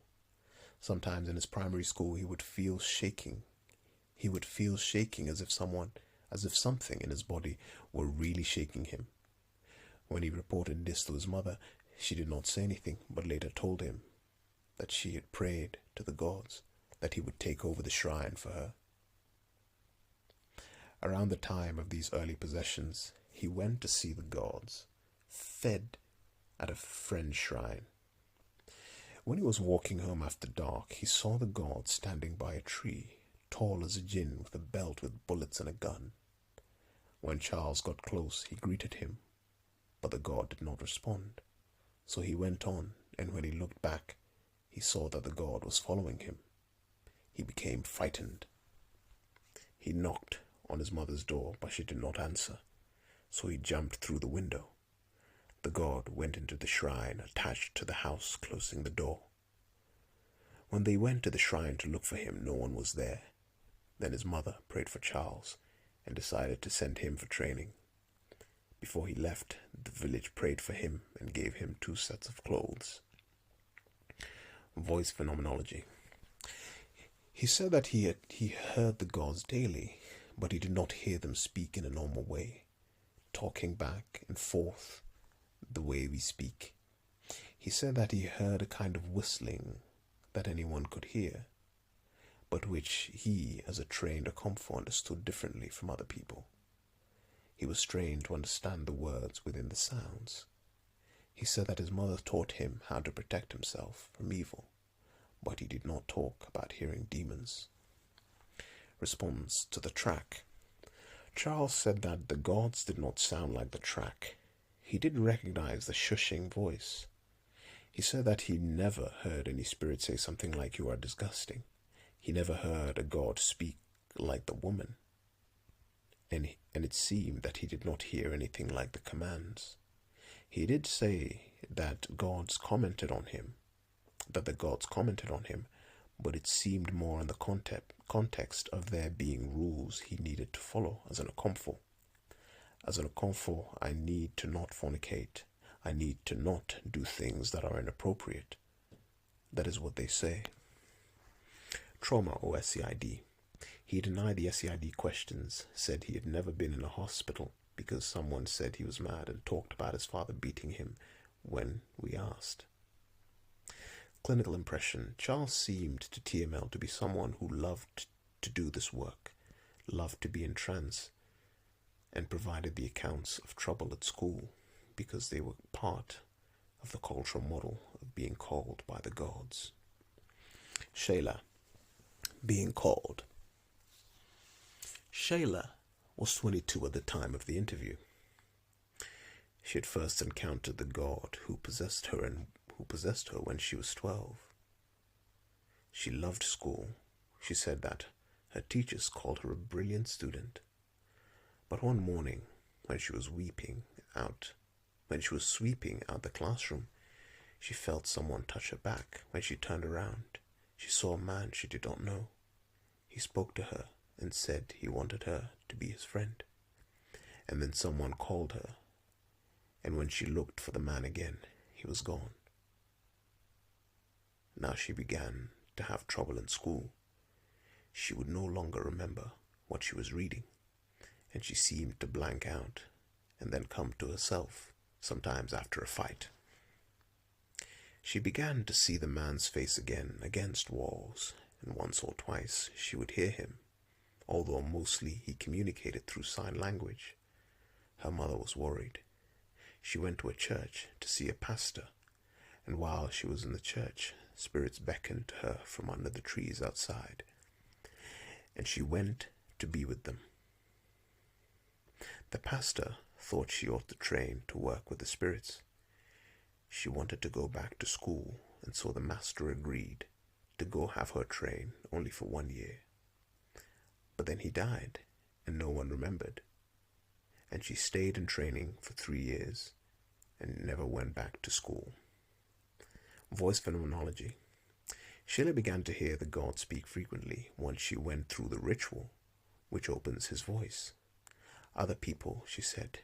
A: Sometimes in his primary school he would feel shaking. He would feel shaking as if something in his body were really shaking him. When he reported this to his mother, she did not say anything, but later told him that she had prayed to the gods that he would take over the shrine for her. Around the time of these early possessions, he went to see the gods, fed at a friend's shrine. When he was walking home after dark, he saw the god standing by a tree, tall as a jinn with a belt with bullets and a gun. When Charles got close, he greeted him, but the god did not respond. So he went on, and when he looked back, he saw that the god was following him. He became frightened. He knocked on his mother's door, but she did not answer, so he jumped through the window. The god went into the shrine attached to the house, closing the door. When they went to the shrine to look for him, no one was there. Then his mother prayed for Charles and decided to send him for training. Before he left, the village prayed for him and gave him 2 sets of clothes. Voice phenomenology. He said that he heard the gods daily, but he did not hear them speak in a normal way, talking back and forth the way we speak. He said that he heard a kind of whistling that anyone could hear, but which he, as a trained okomfo, understood differently from other people. He was trained to understand the words within the sounds. He said that his mother taught him how to protect himself from evil, but he did not talk about hearing demons. Response to the track. Charles said that the gods did not sound like the track. He did recognize the shushing voice. He said that he never heard any spirit say something like, "You are disgusting." He never heard a god speak like the woman. And it seemed that he did not hear anything like the commands. He did say that the gods commented on him, but it seemed more in the context of there being rules he needed to follow as an okomfo. As an okomfo, I need to not fornicate. I need to not do things that are inappropriate. That is what they say. Trauma or SCID. He denied the SCID questions, said he had never been in a hospital because someone said he was mad, and talked about his father beating him when we asked. Clinical impression. Charles seemed to TML to be someone who loved to do this work, loved to be in trance, and provided the accounts of trouble at school because they were part of the cultural model of being called by the gods. Shayla being called. Shayla was 22 at the time of the interview. She had first encountered the god who possessed her when she was 12. She loved school. She said that her teachers called her a brilliant student. But one morning, when she was sweeping out the classroom, she felt someone touch her back. When she turned around, she saw a man she did not know. He spoke to her and said he wanted her to be his friend. And then someone called her, and when she looked for the man again, he was gone. Now she began to have trouble in school. She would no longer remember what she was reading, and she seemed to blank out and then come to herself, sometimes after a fight. She began to see the man's face again against walls, and once or twice she would hear him, although mostly he communicated through sign language. Her mother was worried. She went to a church to see a pastor, and while she was in the church, spirits beckoned to her from under the trees outside, and she went to be with them. The pastor thought she ought to train to work with the spirits. She wanted to go back to school, and so the master agreed to go have her train only for 1 year. But then he died, and no one remembered, and she stayed in training for 3 years and never went back to school. Voice phenomenology. Sheila began to hear the god speak frequently once she went through the ritual, which opens his voice. Other people, she said,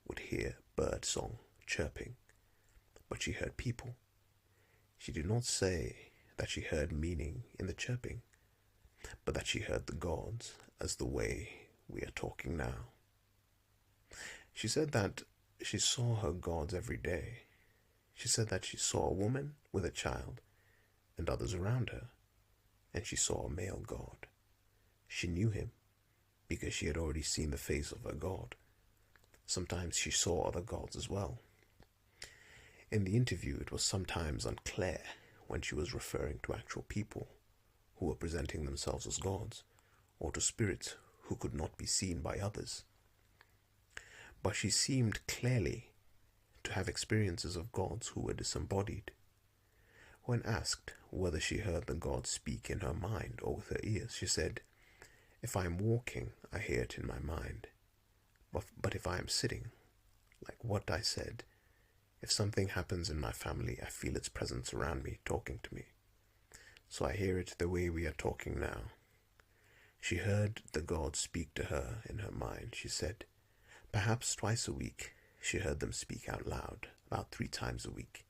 A: would hear bird song chirping, but she heard people. She did not say that she heard meaning in the chirping, but that she heard the gods as the way we are talking now. She said that she saw her gods every day. She said that she saw a woman with a child and others around her, and she saw a male god. She knew him because she had already seen the face of her god. Sometimes she saw other gods as well. In the interview, it was sometimes unclear when she was referring to actual people who were presenting themselves as gods, or to spirits who could not be seen by others. But she seemed clearly to have experiences of gods who were disembodied. When asked whether she heard the gods speak in her mind or with her ears, she said, "If I am walking, I hear it in my mind. But if I am sitting, like what I said, if something happens in my family, I feel its presence around me, talking to me. So I hear it the way we are talking now." She heard the gods speak to her in her mind, she said. Perhaps twice a week, she heard them speak out loud, about 3 times a week.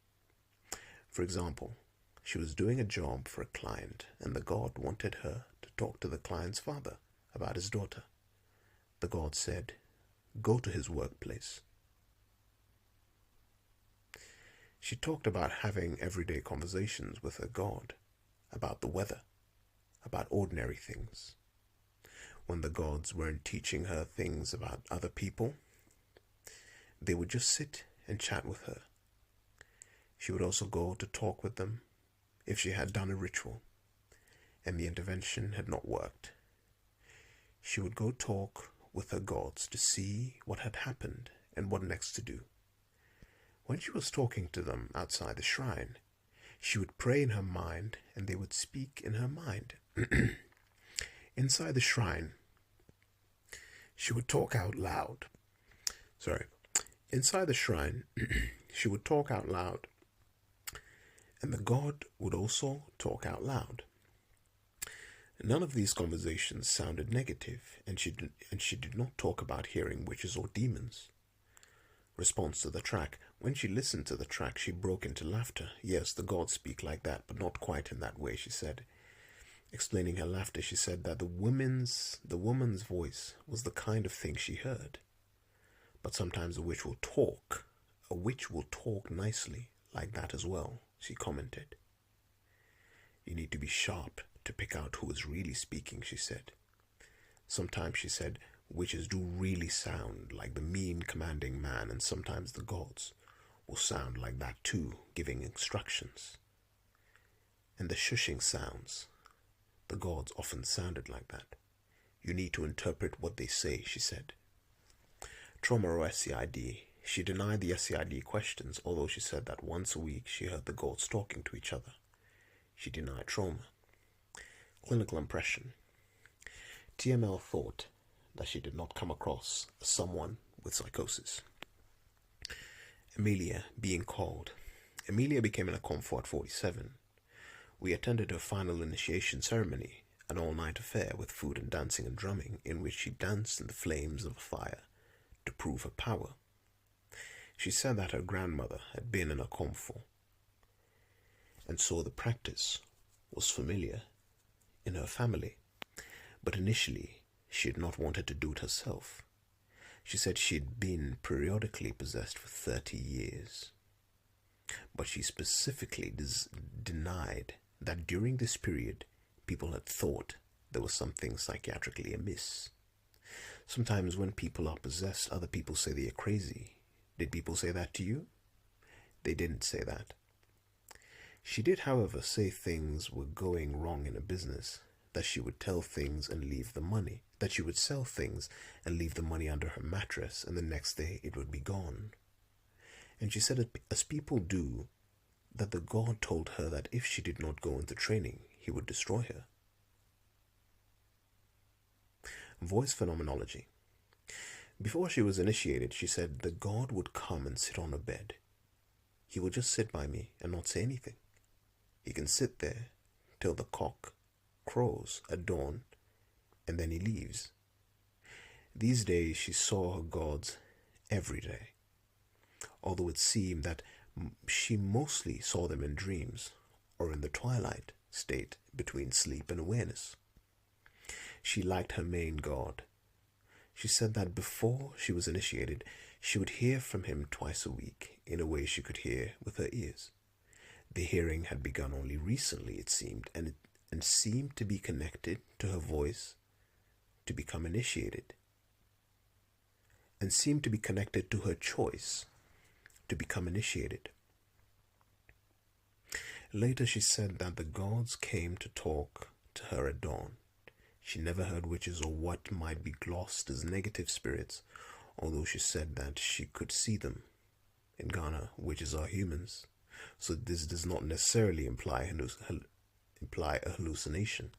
A: For example, she was doing a job for a client, and the god wanted her to talk to the client's father about his daughter. The god said, "Go to his workplace." She talked about having everyday conversations with her god, about the weather, about ordinary things. When the gods weren't teaching her things about other people, they would just sit and chat with her. She would also go to talk with them if she had done a ritual and the intervention had not worked. She would go talk with her gods to see what had happened and what next to do. When she was talking to them outside the shrine, she would pray in her mind and they would speak in her mind. Inside the shrine, she would talk out loud. Inside the shrine, she would talk out loud, and the god would also talk out loud. None of these conversations sounded negative, and she did not talk about hearing witches or demons. Response to the track. When she listened to the track, she broke into laughter. Yes, the gods speak like that, but not quite in that way, she said. Explaining her laughter, she said that the woman's voice was the kind of thing she heard. But sometimes a witch will talk. A witch will talk nicely, like that as well, she commented. You need to be sharp to pick out who is really speaking, she said. Sometimes, she said, witches do really sound like the mean, commanding man, and sometimes the gods will sound like that too, giving instructions. And the shushing sounds, the gods often sounded like that. You need to interpret what they say, she said. Trauma or SCID. She denied the SCID questions, although she said that once a week she heard the gods talking to each other. She denied trauma. Clinical impression. TML thought that she did not come across as someone with psychosis. Amelia being called. Amelia became an okomfo at 47. We attended her final initiation ceremony, an all-night affair with food and dancing and drumming, in which she danced in the flames of a fire to prove her power. She said that her grandmother had been an okomfo, and so the practice was familiar in her family. But initially, she had not wanted to do it herself. She said she had been periodically possessed for 30 years. But she specifically denied that during this period, people had thought there was something psychiatrically amiss. Sometimes when people are possessed, other people say they are crazy. Did people say that to you? They didn't say that. She did, however, say things were going wrong in her business, that she would tell things and leave the money, that she would sell things and leave the money under her mattress, and the next day it would be gone. And she said, as people do, that the god told her that if she did not go into training, he would destroy her. Voice phenomenology. Before she was initiated, she said the god would come and sit on her bed. He would just sit by me and not say anything. He can sit there till the cock crows at dawn, and then he leaves. These days she saw her gods every day, although it seemed that she mostly saw them in dreams or in the twilight state between sleep and awareness. She liked her main god. She said that before she was initiated, she would hear from him twice a week in a way she could hear with her ears. The hearing had begun only recently, it seemed, and seemed to be connected to her voice to become initiated, and seemed to be connected to her choice to become initiated. Later she said that the gods came to talk to her at dawn. She never heard witches or what might be glossed as negative spirits, although she said that she could see them. In Ghana, witches are humans, so this does not necessarily imply a hallucination.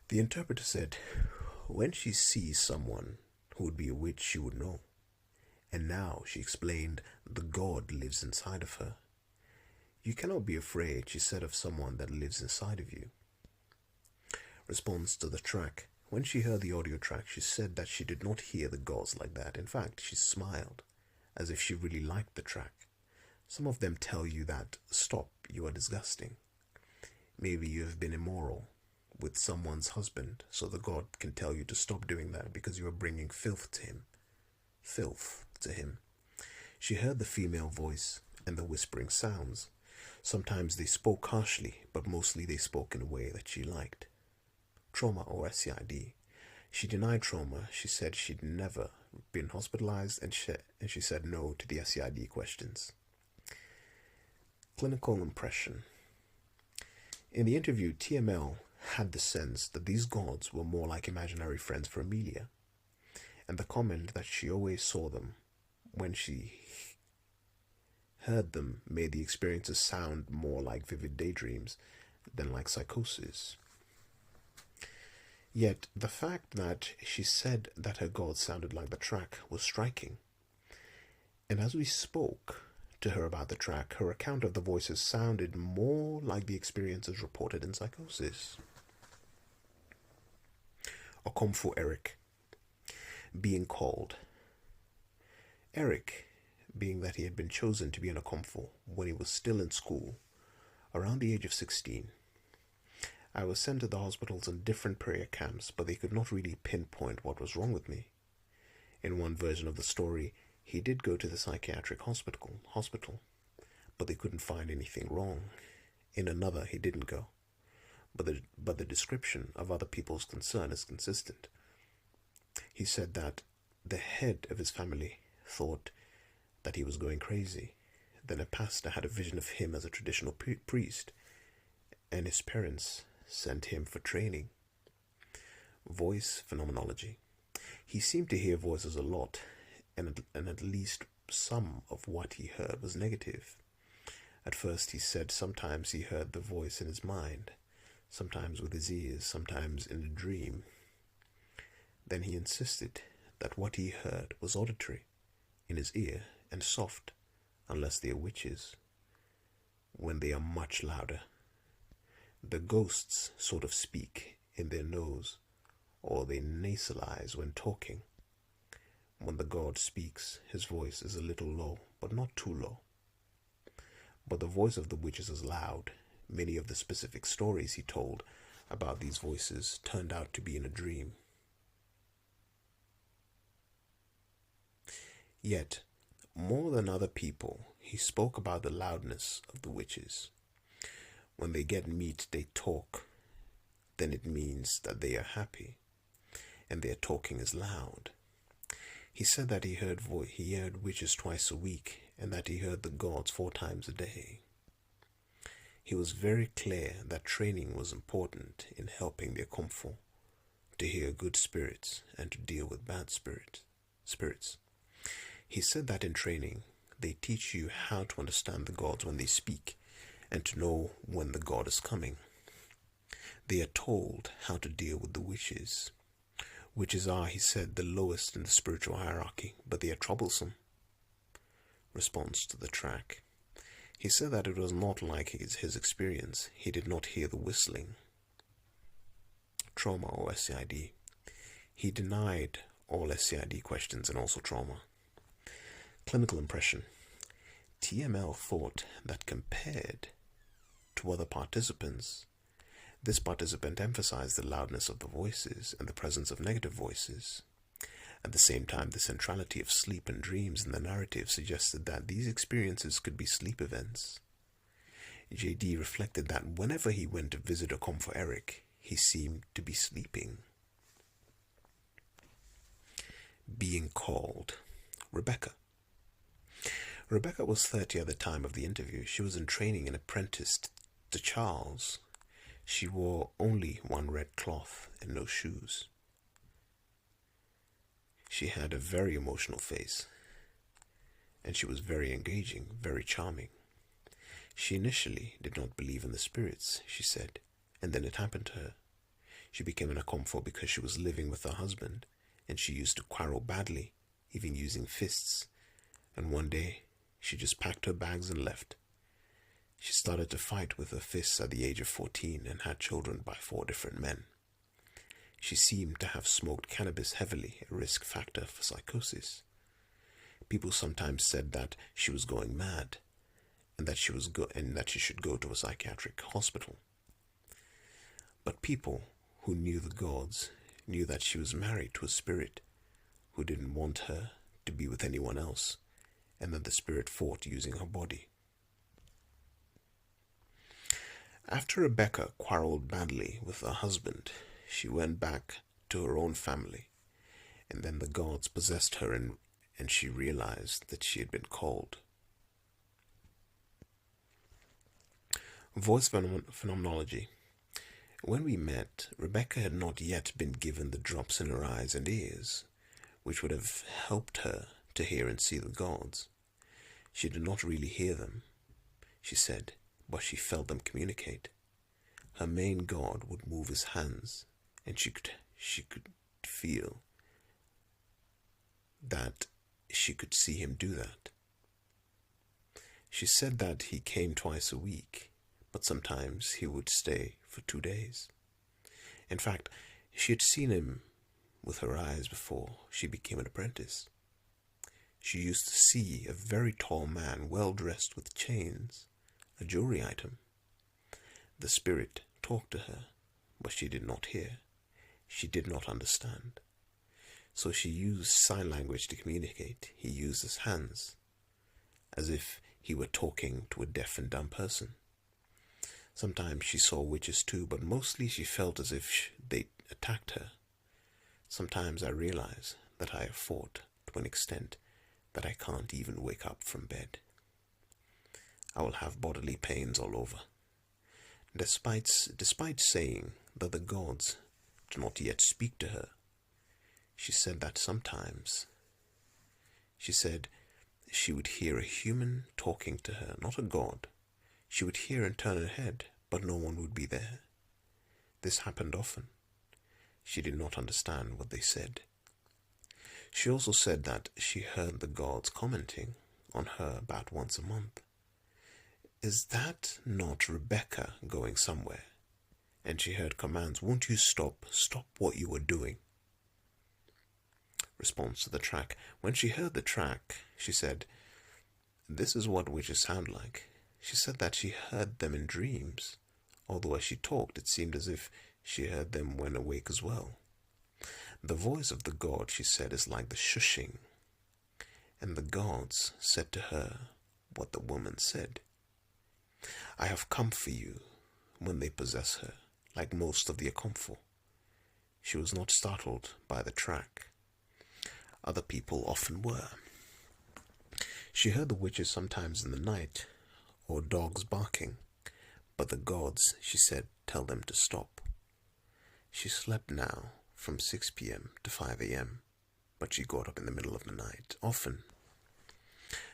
A: The interpreter said, when she sees someone who would be a witch, she would know. And now, she explained, the god lives inside of her. You cannot be afraid, she said, of someone that lives inside of you. Response to the track. When she heard the audio track, she said that she did not hear the gods like that. In fact, she smiled, as if she really liked the track. Some of them tell you that, stop, you are disgusting. Maybe you have been immoral with someone's husband, so the god can tell you to stop doing that because you are bringing filth to him. Filth to him. She heard the female voice and the whispering sounds. Sometimes they spoke harshly, but mostly they spoke in a way that she liked. Trauma or SCID. She denied trauma. She said she'd never been hospitalized, and she said no to the SCID questions. Clinical impression. In the interview, TML had the sense that these gods were more like imaginary friends for Amelia, and the comment that she always saw them when she heard them made the experiences sound more like vivid daydreams than like psychosis. Yet the fact that she said that her god sounded like the track was striking. And as we spoke to her about the track, her account of the voices sounded more like the experiences reported in psychosis. Okomfo Eric. Being called. Eric, being that he had been chosen to be an okomfo when he was still in school, around the age of 16, I was sent to the hospitals and different prayer camps, but they could not really pinpoint what was wrong with me. In one version of the story, he did go to the psychiatric hospital, but they couldn't find anything wrong. In another, he didn't go, but the description of other people's concern is consistent. He said that the head of his family thought that he was going crazy. Then a pastor had a vision of him as a traditional priest, and his parents sent him for training. Voice phenomenology. He seemed to hear voices a lot, and at least some of what he heard was negative. At first he said sometimes he heard the voice in his mind, sometimes with his ears, sometimes in a dream. Then he insisted that what he heard was auditory, in his ear, and soft, unless they are witches, when they are much louder. The ghosts sort of speak in their nose, or they nasalize when talking. When the god speaks, his voice is a little low, but not too low. But the voice of the witches is loud. Many of the specific stories he told about these voices turned out to be in a dream. Yet, more than other people, he spoke about the loudness of the witches. When they get meat, they talk. Then it means that they are happy, and their talking is loud. He said that he heard witches twice a week, and that he heard the gods 4 times a day. He was very clear that training was important in helping the okomfo to hear good spirits and to deal with bad spirits. He said that in training, they teach you how to understand the gods when they speak and to know when the god is coming. They are told how to deal with the witches. Witches are, he said, the lowest in the spiritual hierarchy, but they are troublesome. Response to the track. He said that it was not like his experience. He did not hear the whistling. Trauma or SCID. He denied all SCID questions and also trauma. Clinical impression. TML thought that compared to other participants, this participant emphasized the loudness of the voices and the presence of negative voices. At the same time, the centrality of sleep and dreams in the narrative suggested that these experiences could be sleep events. JD reflected that whenever he went to visit okomfo Eric, he seemed to be sleeping. Being called. Rebecca. Rebecca was 30 at the time of the interview. She was in training and apprenticed to Charles. She wore only one red cloth and no shoes. She had a very emotional face, and she was very engaging, very charming. She initially did not believe in the spirits, she said, and then it happened to her. She became an okomfo because she was living with her husband, and she used to quarrel badly, even using fists. And one day, she just packed her bags and left. She started to fight with her fists at the age of 14 and had children by 4 different men. She seemed to have smoked cannabis heavily, a risk factor for psychosis. People sometimes said that she was going mad and that she should go to a psychiatric hospital. But people who knew the gods knew that she was married to a spirit who didn't want her to be with anyone else, and that the spirit fought using her body. After Rebecca quarreled badly with her husband, she went back to her own family, and then the gods possessed her and she realized that she had been called. Voice phenomenology. When we met, Rebecca had not yet been given the drops in her eyes and ears, which would have helped her to hear and see the gods. She did not really hear them, she said, but she felt them communicate. Her main god would move his hands, and she could feel that she could see him do that. She said that he came twice a week, but sometimes he would stay for 2 days. In fact, she had seen him with her eyes before she became an apprentice. She used to see a very tall man, well dressed with chains, a jewelry item. The spirit talked to her, but she did not hear. She did not understand. So she used sign language to communicate. He used his hands, as if he were talking to a deaf and dumb person. Sometimes she saw witches too, but mostly she felt as if they attacked her. Sometimes I realize that I have fought to an extent that I can't even wake up from bed. I will have bodily pains all over. Despite saying that the gods do not yet speak to her, she said that sometimes, she said she would hear a human talking to her, not a god. She would hear and turn her head, but no one would be there. This happened often. She did not understand what they said. She also said that she heard the gods commenting on her about once a month. Is that not Rebecca going somewhere? And she heard commands, won't you stop what you were doing? Response to the track. When she heard the track, she said, this is what witches sound like. She said that she heard them in dreams, although as she talked, it seemed as if she heard them when awake as well. The voice of the god, she said, is like the shushing, and the gods said to her what the woman said. I have come for you when they possess her, like most of the okomfo. She was not startled by the track. Other people often were. She heard the witches sometimes in the night, or dogs barking, but the gods, she said, tell them to stop. She slept now from 6 p.m. to 5 a.m., but she got up in the middle of the night, often.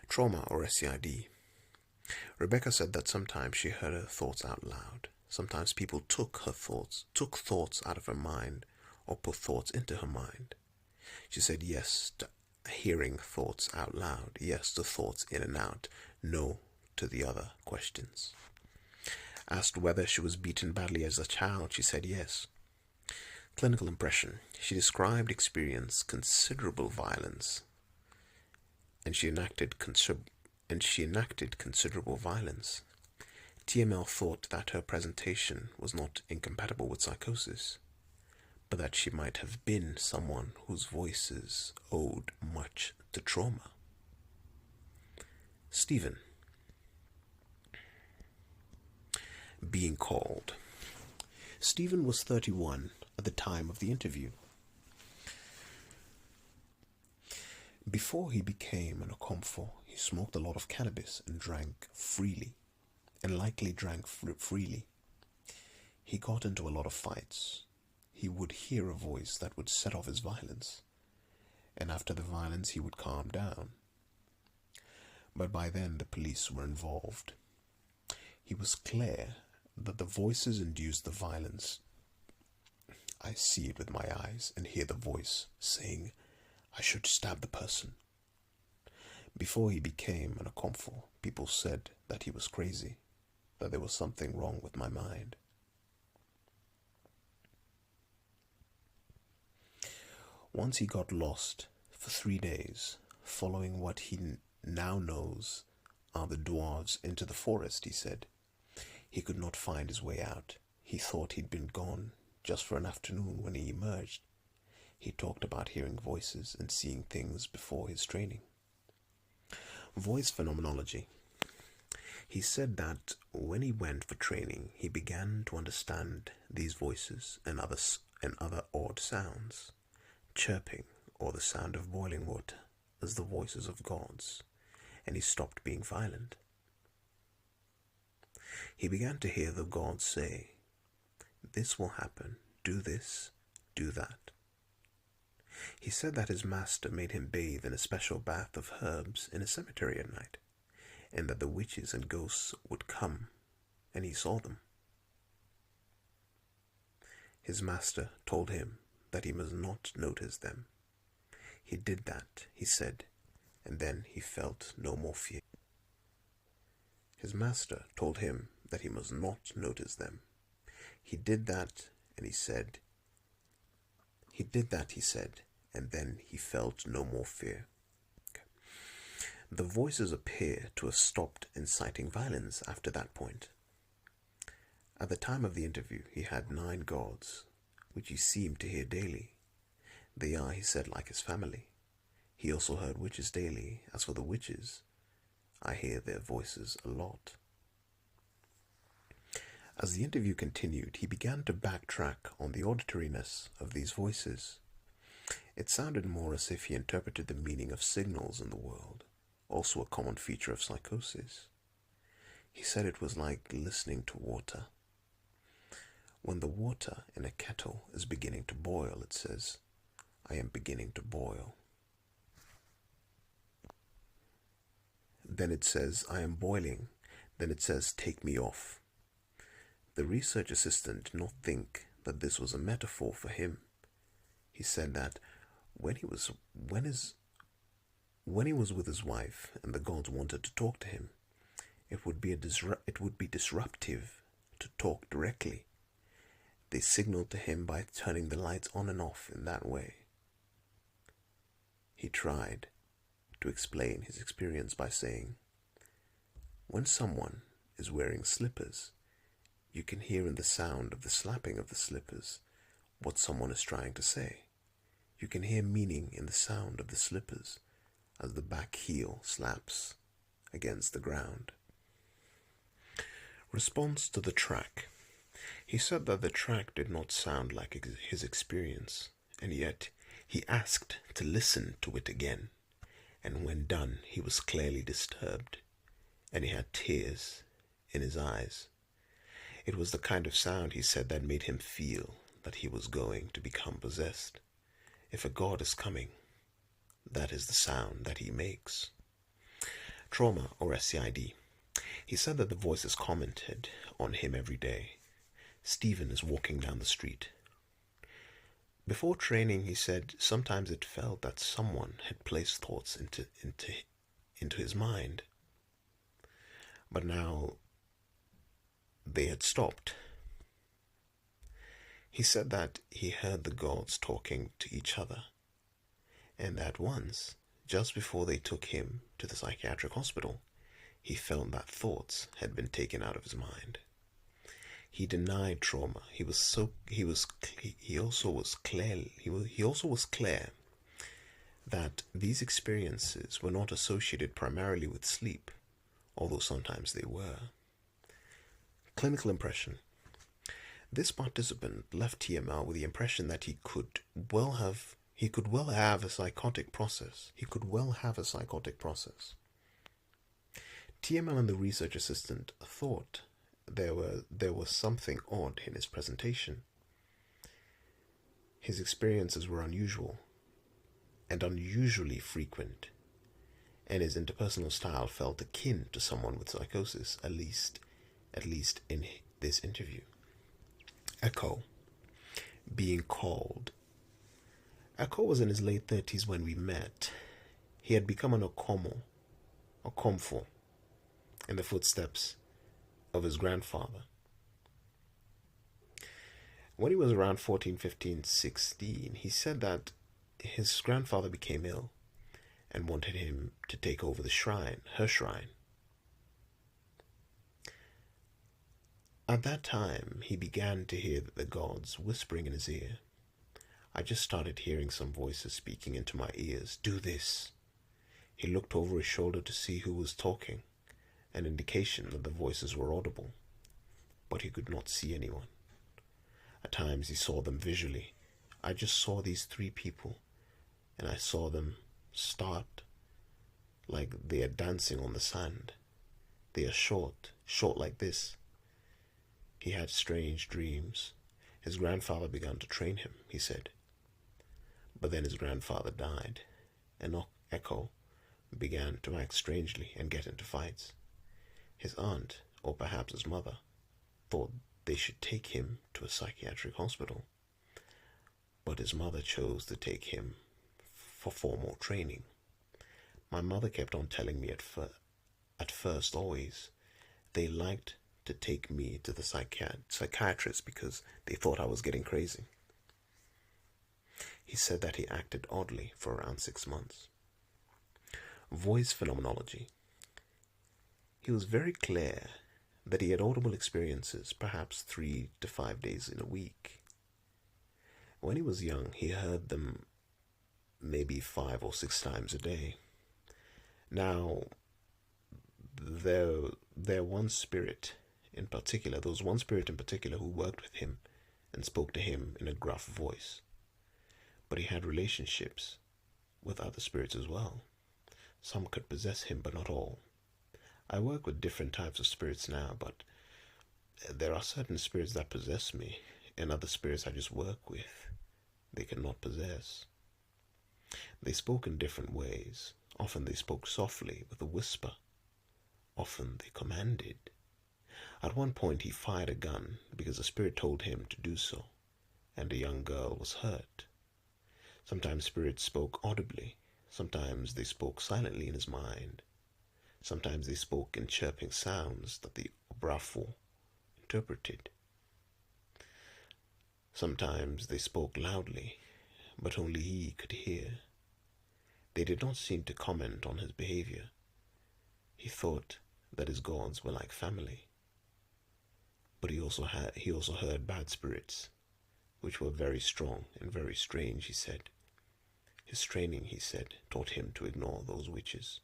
A: Trauma or SCID. Rebecca said that sometimes she heard her thoughts out loud. Sometimes people took thoughts out of her mind, or put thoughts into her mind. She said yes to hearing thoughts out loud, yes to thoughts in and out, no to the other questions. Asked whether she was beaten badly as a child, she said yes. Clinical impression. She described experience considerable violence, and she enacted considerable violence. TML thought that her presentation was not incompatible with psychosis, but that she might have been someone whose voices owed much to trauma. Stephen. Being called. Stephen was 31 at the time of the interview. Before he became an okomfo, he smoked a lot of cannabis and drank freely, and likely drank freely. He got into a lot of fights. He would hear a voice that would set off his violence, and after the violence he would calm down. But by then the police were involved. He was clear that the voices induced the violence. I see it with my eyes and hear the voice saying, I should stab the person. Before he became an okomfo, people said that he was crazy, that there was something wrong with my mind. Once he got lost for 3 days, following what he now knows are the dwarves into the forest, he said. He could not find his way out. He thought he'd been gone just for an afternoon when he emerged. He talked about hearing voices and seeing things before his training. Voice phenomenology. He said that when he went for training, he began to understand these voices and other odd sounds, chirping or the sound of boiling water as the voices of gods, and he stopped being violent. He began to hear the gods say, this will happen, do this, do that. He said that his master made him bathe in a special bath of herbs in a cemetery at night, and that the witches and ghosts would come, and he saw them. His master told him that he must not notice them. He did that, he said, and then he felt no more fear. His master told him that he must not notice them. He did that, and he said, and then he felt no more fear. Okay. The voices appear to have stopped inciting violence after that point. At the time of the interview, he had 9 gods, which he seemed to hear daily. They are, he said, like his family. He also heard witches daily. As for the witches, I hear their voices a lot. As the interview continued, he began to backtrack on the auditoriness of these voices. It sounded more as if he interpreted the meaning of signals in the world, also a common feature of psychosis. He said it was like listening to water. When the water in a kettle is beginning to boil, it says, I am beginning to boil. Then it says, I am boiling. Then it says, take me off. The research assistant did not think that this was a metaphor for him. He said that when he was with his wife and the gods wanted to talk to him, it would be disruptive to talk directly. They signaled to him by turning the lights on and off in that way. He tried to explain his experience by saying, when someone is wearing slippers, you can hear in the sound of the slapping of the slippers what someone is trying to say. You can hear meaning in the sound of the slippers as the back heel slaps against the ground. Response to the track. He said that the track did not sound like his experience, and yet he asked to listen to it again, and when done, he was clearly disturbed, and he had tears in his eyes. It was the kind of sound, he said, that made him feel that he was going to become possessed. If a god is coming, that is the sound that he makes. Trauma, or SCID. He said that the voices commented on him every day. Stephen is walking down the street. Before training, he said, sometimes it felt that someone had placed thoughts into his mind. But now they had stopped. He said that he heard the gods talking to each other, and that once, just before they took him to the psychiatric hospital, he felt that thoughts had been taken out of his mind. He denied trauma. He also was clear that these experiences were not associated primarily with sleep, although sometimes they were. Clinical impression. This participant left TML with the impression that he could well have a psychotic process. TML and the research assistant thought there was something odd in his presentation. His experiences were unusual and unusually frequent, and his interpersonal style felt akin to someone with psychosis, at least in this interview. Echo. Being called. Echo was in his late 30s when we met. He had become an okomfo, in the footsteps of his grandfather. When he was around 14, 15, 16, he said that his grandfather became ill and wanted him to take over her shrine. At that time, he began to hear the gods whispering in his ear. I just started hearing some voices speaking into my ears. Do this. He looked over his shoulder to see who was talking, an indication that the voices were audible, but he could not see anyone. At times he saw them visually. I just saw these 3 people, and I saw them start like they are dancing on the sand. They are short like this. He had strange dreams. His grandfather began to train him, he said. But then his grandfather died, and Echo began to act strangely and get into fights. His aunt, or perhaps his mother, thought they should take him to a psychiatric hospital, but his mother chose to take him for formal training. My mother kept on telling me at first always, they liked to take me to the psychiatrist because they thought I was getting crazy. He said that he acted oddly for around 6 months. Voice phenomenology. He was very clear that he had audible experiences perhaps 3 to 5 days in a week. When he was young, he heard them maybe 5 or 6 times a day. Now, there was one spirit in particular who worked with him and spoke to him in a gruff voice. But he had relationships with other spirits as well. Some could possess him, but not all. I work with different types of spirits now, but there are certain spirits that possess me, and other spirits I just work with. They cannot possess. They spoke in different ways. Often they spoke softly with a whisper. Often they commanded. At one point he fired a gun because a spirit told him to do so, and a young girl was hurt. Sometimes spirits spoke audibly. Sometimes they spoke silently in his mind. Sometimes they spoke in chirping sounds that the okomfo interpreted. Sometimes they spoke loudly, but only he could hear. They did not seem to comment on his behavior. He thought that his gods were like family. But he also heard bad spirits, which were very strong and very strange, he said. His training, he said, taught him to ignore those witches.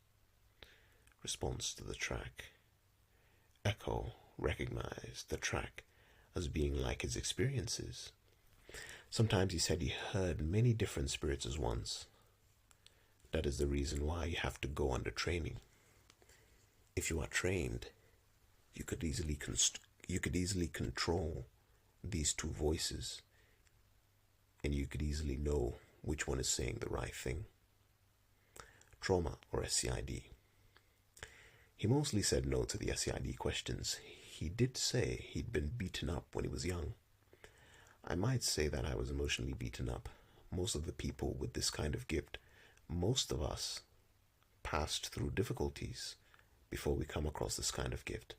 A: Response to the track. Echo recognized the track as being like his experiences. Sometimes he said he heard many different spirits at once. That is the reason why you have to go under training. If you are trained, you could easily control these two voices, and you could easily know which one is saying the right thing. Trauma or SCID. He mostly said no to the SCID questions. He did say he'd been beaten up when he was young. I might say that I was emotionally beaten up. Most of the people with this kind of gift, most of us passed through difficulties before we come across this kind of gift.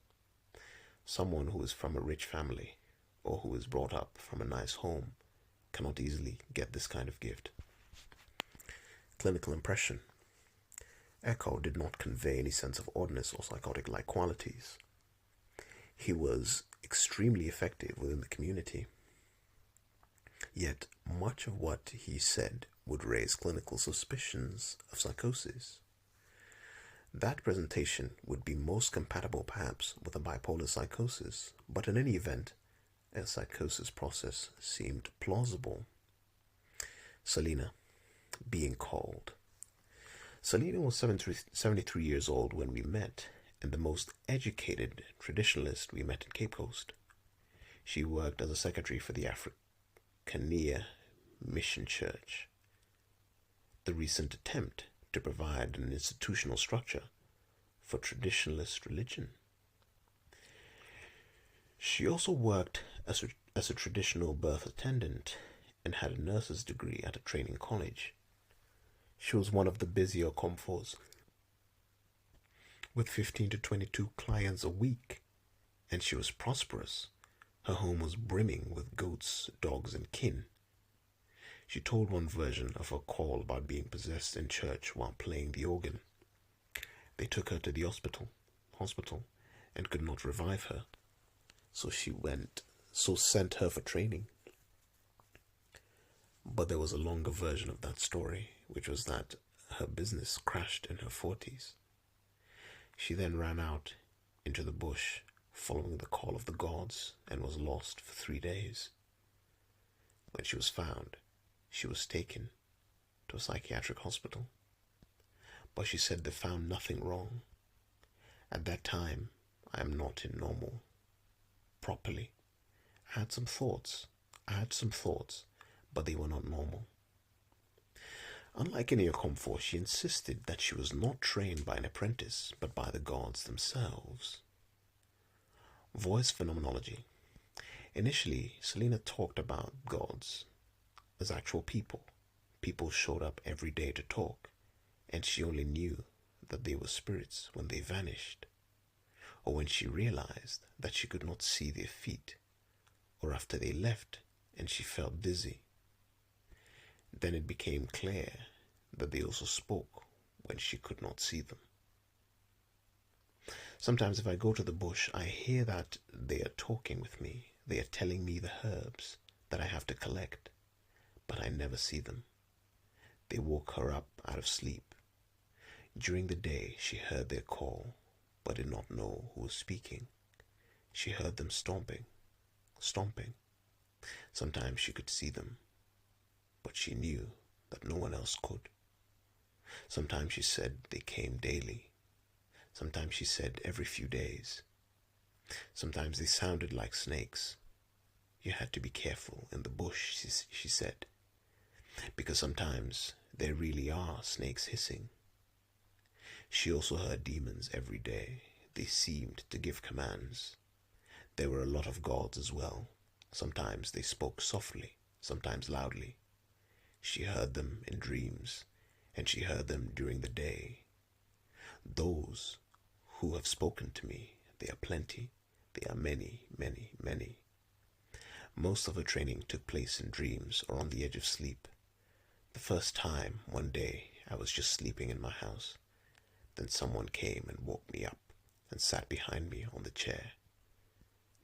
A: Someone who is from a rich family or who is brought up from a nice home cannot easily get this kind of gift. Clinical impression. Echo did not convey any sense of oddness or psychotic-like qualities. He was extremely effective within the community. Yet much of what he said would raise clinical suspicions of psychosis. That presentation would be most compatible perhaps with a bipolar psychosis, but in any event, a psychosis process seemed plausible. Selena, being called. Selena was 73 years old when we met, and the most educated traditionalist we met in Cape Coast. She worked as a secretary for the Africania Mission Church, the recent attempt to provide an institutional structure for traditionalist religion. She also worked as a traditional birth attendant and had a nurse's degree at a training college. She was one of the busy okomfos, with 15 to 22 clients a week, and she was prosperous. Her home was brimming with goats, dogs, and kin. She told one version of her call about being possessed in church while playing the organ. They took her to the hospital, and could not revive her, so sent her for training. But there was a longer version of that story, which was that her business crashed in her 40s. She then ran out into the bush, following the call of the gods, and was lost for 3 days. When she was found, she was taken to a psychiatric hospital. But she said they found nothing wrong. At that time, I am not in normal properly. I had some thoughts, but they were not normal. Unlike any okomfo, she insisted that she was not trained by an apprentice, but by the gods themselves. Voice phenomenology. Initially, Selena talked about gods as actual people. People showed up every day to talk, and she only knew that they were spirits when they vanished, or when she realized that she could not see their feet, or after they left and she felt dizzy. Then it became clear that they also spoke when she could not see them. Sometimes if I go to the bush, I hear that they are talking with me. They are telling me the herbs that I have to collect, but I never see them. They woke her up out of sleep. During the day, she heard their call, but did not know who was speaking. She heard them stomping. Sometimes she could see them, but she knew that no one else could. Sometimes she said they came daily. Sometimes she said every few days. Sometimes they sounded like snakes. You had to be careful in the bush, she said, because sometimes there really are snakes hissing. She also heard demons every day. They seemed to give commands. There were a lot of gods as well. Sometimes they spoke softly, sometimes loudly. She heard them in dreams, and she heard them during the day. Those who have spoken to me, they are plenty. They are many, many, many. Most of her training took place in dreams or on the edge of sleep. The first time, one day, I was just sleeping in my house. Then someone came and woke me up and sat behind me on the chair.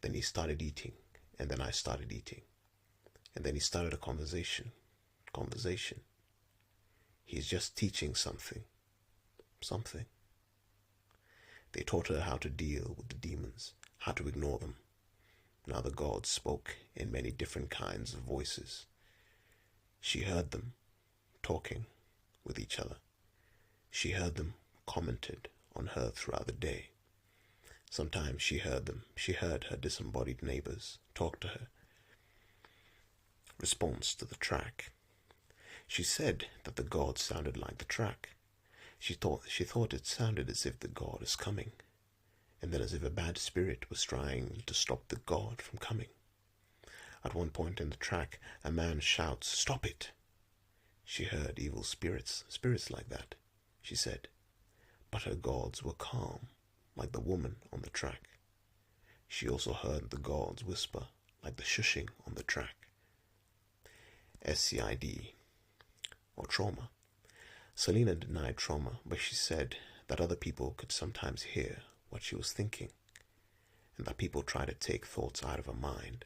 A: Then he started eating, and then I started eating. And then he started a conversation. He's just teaching something. They taught her how to deal with the demons, how to ignore them. Now the gods spoke in many different kinds of voices. She heard them talking with each other. She heard them commented on her throughout the day. Sometimes she heard her disembodied neighbors talk to her. Response to the track. She said that the god sounded like the track. She thought it sounded as if the god is coming, and then as if a bad spirit was trying to stop the god from coming. At one point in the track, a man shouts, "Stop it!" She heard evil spirits like that, she said, but her gods were calm, like the woman on the track. She also heard the gods whisper, like the shushing on the track. SCID, or trauma. Selena denied trauma, but she said that other people could sometimes hear what she was thinking, and that people try to take thoughts out of her mind,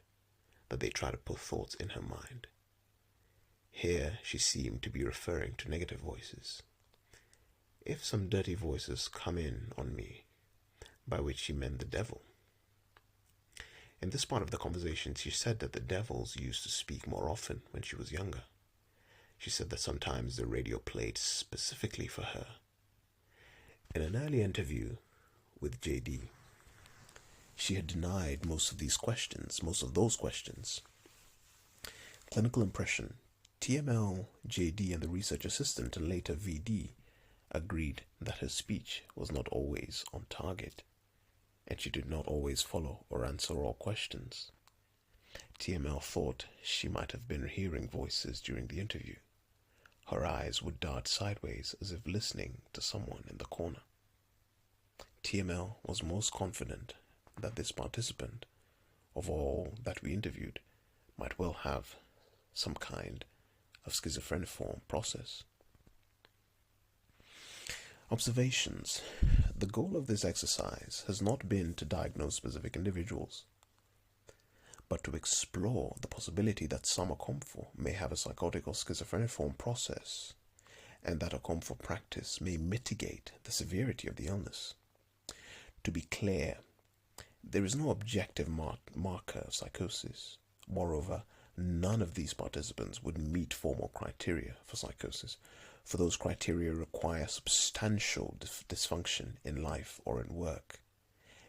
A: that they try to put thoughts in her mind. Here she seemed to be referring to negative voices. If some dirty voices come in on me, by which she meant the devil. In this part of the conversation, she said that the devils used to speak more often when she was younger. She said that sometimes the radio played specifically for her. In an early interview with JD, she had denied most of those questions. Clinical impression. TML, JD, and the research assistant, and later VD, agreed that her speech was not always on target, and she did not always follow or answer all questions. TML thought she might have been hearing voices during the interview. Her eyes would dart sideways as if listening to someone in the corner. TML was most confident that this participant, of all that we interviewed, might well have some kind of schizophreniform process. Observations. The goal of this exercise has not been to diagnose specific individuals, but to explore the possibility that some okomfo may have a psychotic or schizophreniform process, and that okomfo practice may mitigate the severity of the illness. To be clear, there is no objective marker of psychosis. Moreover, none of these participants would meet formal criteria for psychosis, for those criteria require substantial dysfunction in life or in work,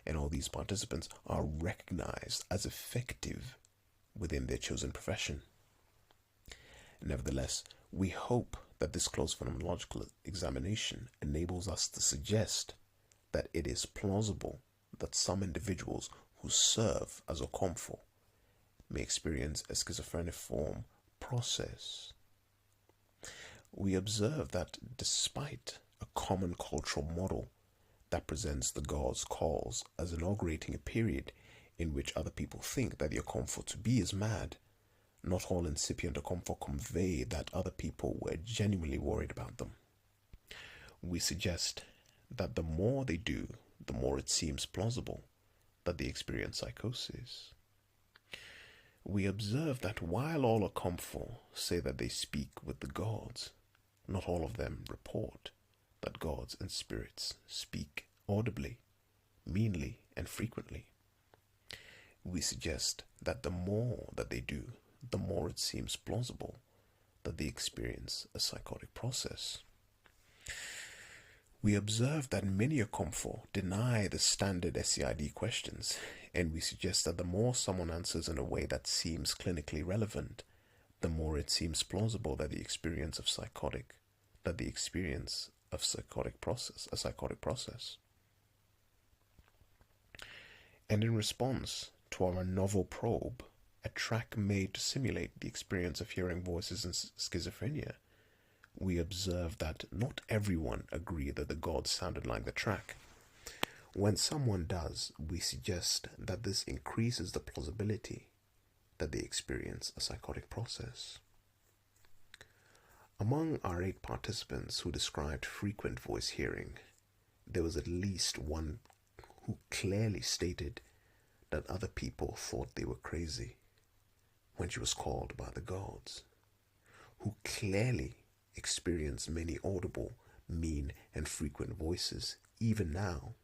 A: and all these participants are recognized as effective within their chosen profession. Nevertheless, we hope that this close phenomenological examination enables us to suggest that it is plausible that some individuals who serve as okomfo may experience a schizophreniform process. We observe that despite a common cultural model that presents the gods' calls as inaugurating a period in which other people think that the okomfo to be is mad, not all incipient okomfo convey that other people were genuinely worried about them. We suggest that the more they do, the more it seems plausible that they experience psychosis. We observe that while all okomfo say that they speak with the gods, not all of them report that gods and spirits speak audibly, meanly, and frequently. We suggest that the more that they do, the more it seems plausible that they experience a psychotic process. We observe that many okomfo deny the standard SCID questions, and we suggest that the more someone answers in a way that seems clinically relevant, the more it seems plausible that a psychotic process. And in response to our novel probe, a track made to simulate the experience of hearing voices in schizophrenia, we observe that not everyone agreed that the gods sounded like the track. When someone does, we suggest that this increases the plausibility that they experience a psychotic process. Among our 8 participants who described frequent voice hearing, there was at least one who clearly stated that other people thought they were crazy when she was called by the gods, who clearly experienced many audible, mean, and frequent voices, even now,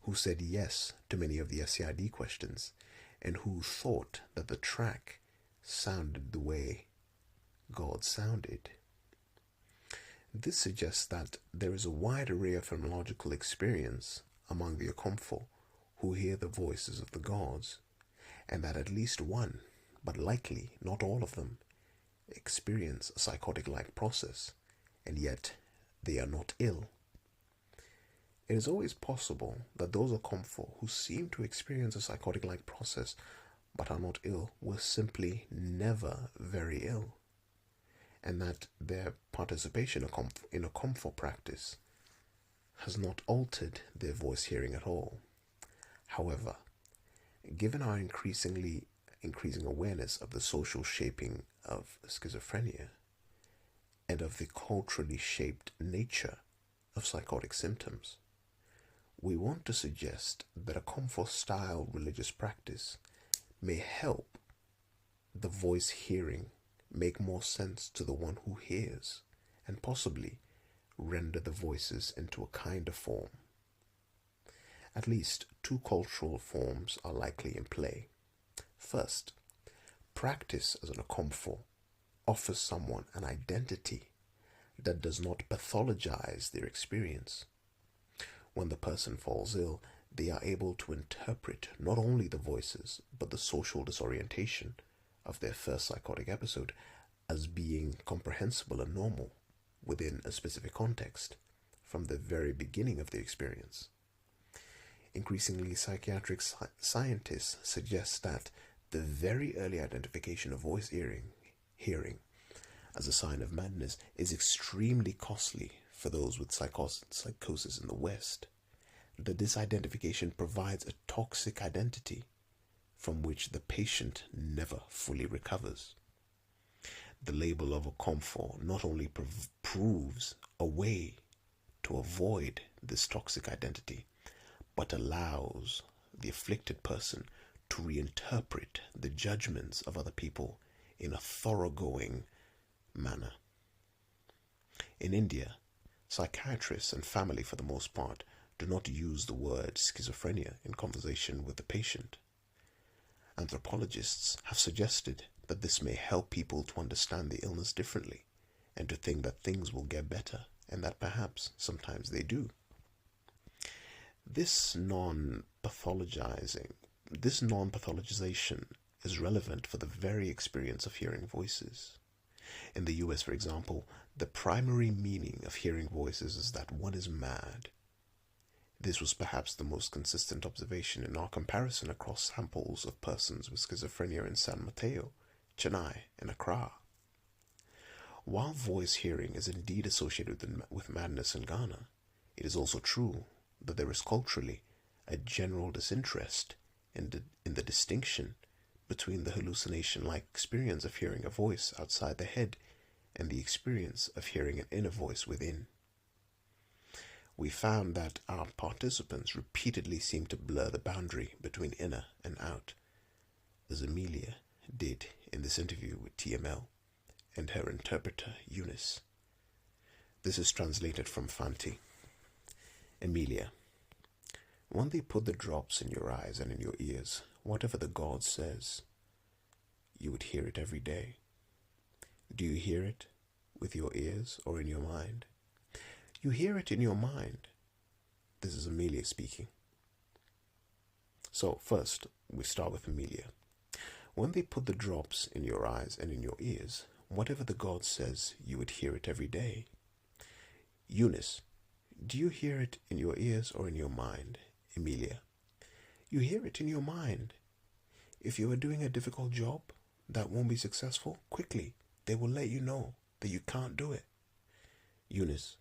A: who said yes to many of the SCID questions, and who thought that the track sounded the way God sounded. This suggests that there is a wide array of phenomenological experience among the okomfo who hear the voices of the gods, and that at least one, but likely not all of them, experience a psychotic-like process, and yet they are not ill. It is always possible that those okomfo who seem to experience a psychotic-like process but are not ill were simply never very ill, and that their participation in okomfo practice has not altered their voice hearing at all. However, given our increasing awareness of the social shaping of schizophrenia and of the culturally shaped nature of psychotic symptoms, we want to suggest that a okomfo-style religious practice may help the voice hearing make more sense to the one who hears, and possibly render the voices into a kinder form. At least two cultural forms are likely in play. First, practice as an okomfo offers someone an identity that does not pathologize their experience. When the person falls ill, they are able to interpret not only the voices, but the social disorientation of their first psychotic episode as being comprehensible and normal within a specific context from the very beginning of the experience. Increasingly, psychiatric scientists suggest that the very early identification of voice hearing as a sign of madness is extremely costly for those with psychosis in the West. That this identification provides a toxic identity from which the patient never fully recovers. The label of okomfo not only proves a way to avoid this toxic identity, but allows the afflicted person to reinterpret the judgments of other people in a thoroughgoing manner. In India, psychiatrists and family, for the most part, do not use the word schizophrenia in conversation with the patient. Anthropologists have suggested that this may help people to understand the illness differently and to think that things will get better, and that perhaps sometimes they do. This non-pathologization is relevant for the very experience of hearing voices. In the US, for example, the primary meaning of hearing voices is that one is mad. This was perhaps the most consistent observation in our comparison across samples of persons with schizophrenia in San Mateo, Chennai, and Accra. While voice hearing is indeed associated with madness in Ghana, it is also true that there is culturally a general disinterest in the distinction between the hallucination-like experience of hearing a voice outside the head and the experience of hearing an inner voice within. We found that our participants repeatedly seemed to blur the boundary between inner and out, as Amelia did in this interview with TML and her interpreter Eunice. This is translated from Fanti. Amelia: when they put the drops in your eyes and in your ears, whatever the God says, you would hear it every day. Do you hear it with your ears or in your mind? You hear it in your mind. This is Amelia speaking. So first, we start with Amelia. When they put the drops in your eyes and in your ears, whatever the God says, you would hear it every day. Eunice: do you hear it in your ears or in your mind? Amelia: you hear it in your mind. If you are doing a difficult job that won't be successful, quickly they will let you know that you can't do it. Eunice: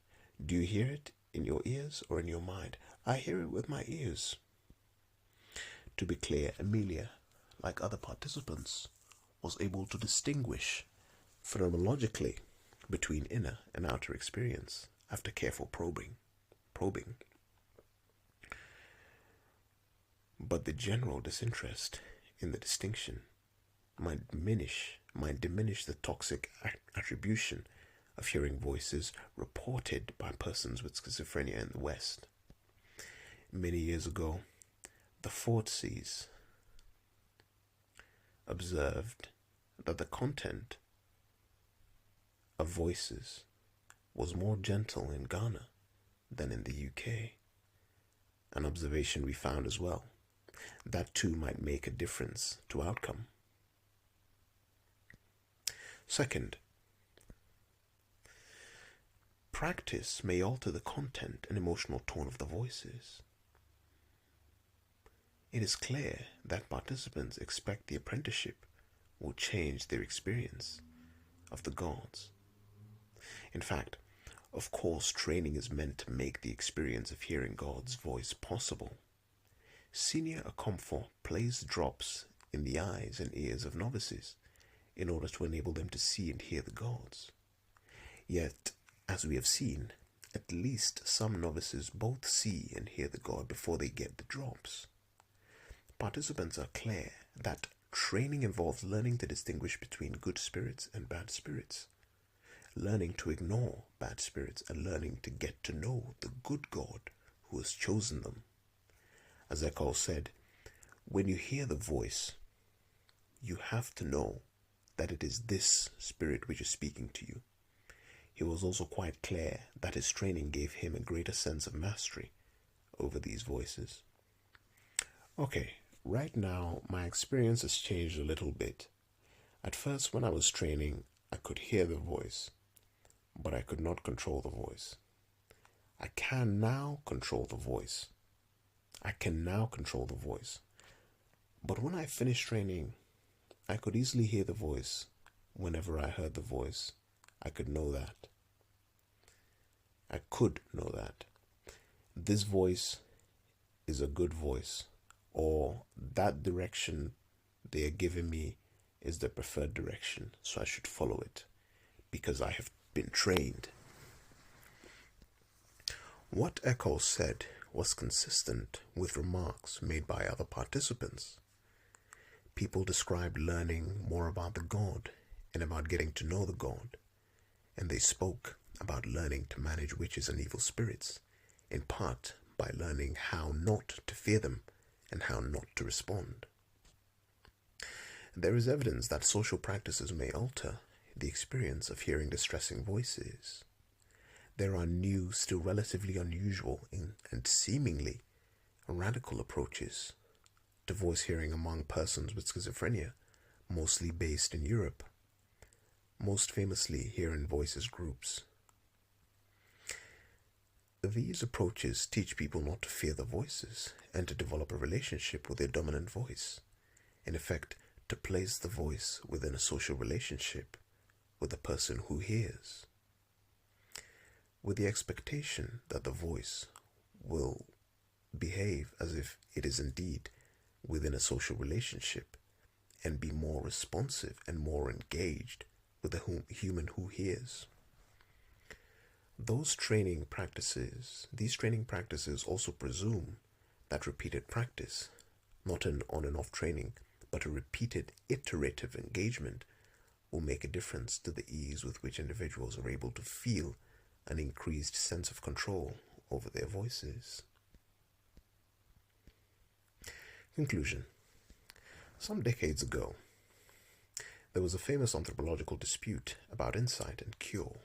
A: do you hear it in your ears or in your mind? I hear it with my ears. To be clear, Amelia, like other participants, was able to distinguish phenomenologically between inner and outer experience after careful probing. But the general disinterest in the distinction might diminish the toxic attribution of hearing voices reported by persons with schizophrenia in the West. Many years ago, the Fortsees observed that the content of voices was more gentle in Ghana than in the UK. An observation we found as well. That too might make a difference to outcome. Second, practice may alter the content and emotional tone of the voices. It is clear that participants expect the apprenticeship will change their experience of the gods. In fact, of course, training is meant to make the experience of hearing God's voice possible. Senior okomfo placed drops in the eyes and ears of novices in order to enable them to see and hear the gods. Yet, as we have seen, at least some novices both see and hear the god before they get the drops. Participants are clear that training involves learning to distinguish between good spirits and bad spirits, learning to ignore bad spirits, and learning to get to know the good God who has chosen them. As Eckhart said, when you hear the voice, you have to know that it is this spirit which is speaking to you. He was also quite clear that his training gave him a greater sense of mastery over these voices. Okay, right now my experience has changed a little bit. At first, when I was training, I could hear the voice, but I could not control the voice. I can now control the voice. But when I finished training, I could easily hear the voice. Whenever I heard the voice, I could know that. This voice is a good voice, or that direction they are giving me is the preferred direction, so I should follow it because I have been trained. What Echo said was consistent with remarks made by other participants. People described learning more about the God and about getting to know the God, and they spoke about learning to manage witches and evil spirits, in part by learning how not to fear them and how not to respond. There is evidence that social practices may alter the experience of hearing distressing voices. There are new, still relatively unusual and seemingly radical approaches to voice hearing among persons with schizophrenia, mostly based in Europe, most famously hearing voices groups. These approaches teach people not to fear the voices and to develop a relationship with their dominant voice. In effect, to place the voice within a social relationship with the person who hears, with the expectation that the voice will behave as if it is indeed within a social relationship and be more responsive and more engaged with the human who hears. These training practices also presume that repeated practice, not an on and off training, but a repeated iterative engagement, will make a difference to the ease with which individuals are able to feel an increased sense of control over their voices. Conclusion. Some decades ago, there was a famous anthropological dispute about insight and cure.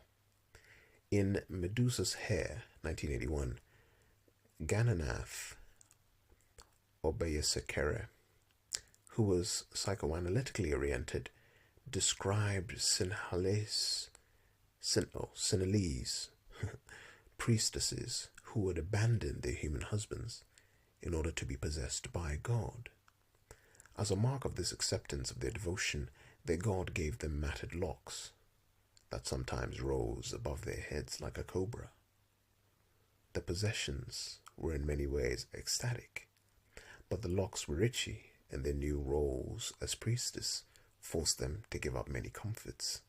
A: In Medusa's Hair, 1981, Gananath Obeyesekere, who was psychoanalytically oriented, described Sinhalese priestesses who would abandon their human husbands in order to be possessed by God. As a mark of this acceptance of their devotion, their god gave them matted locks that sometimes rose above their heads like a cobra. The possessions were in many ways ecstatic, but the locks were itchy, and their new roles as priestess forced them to give up many comforts.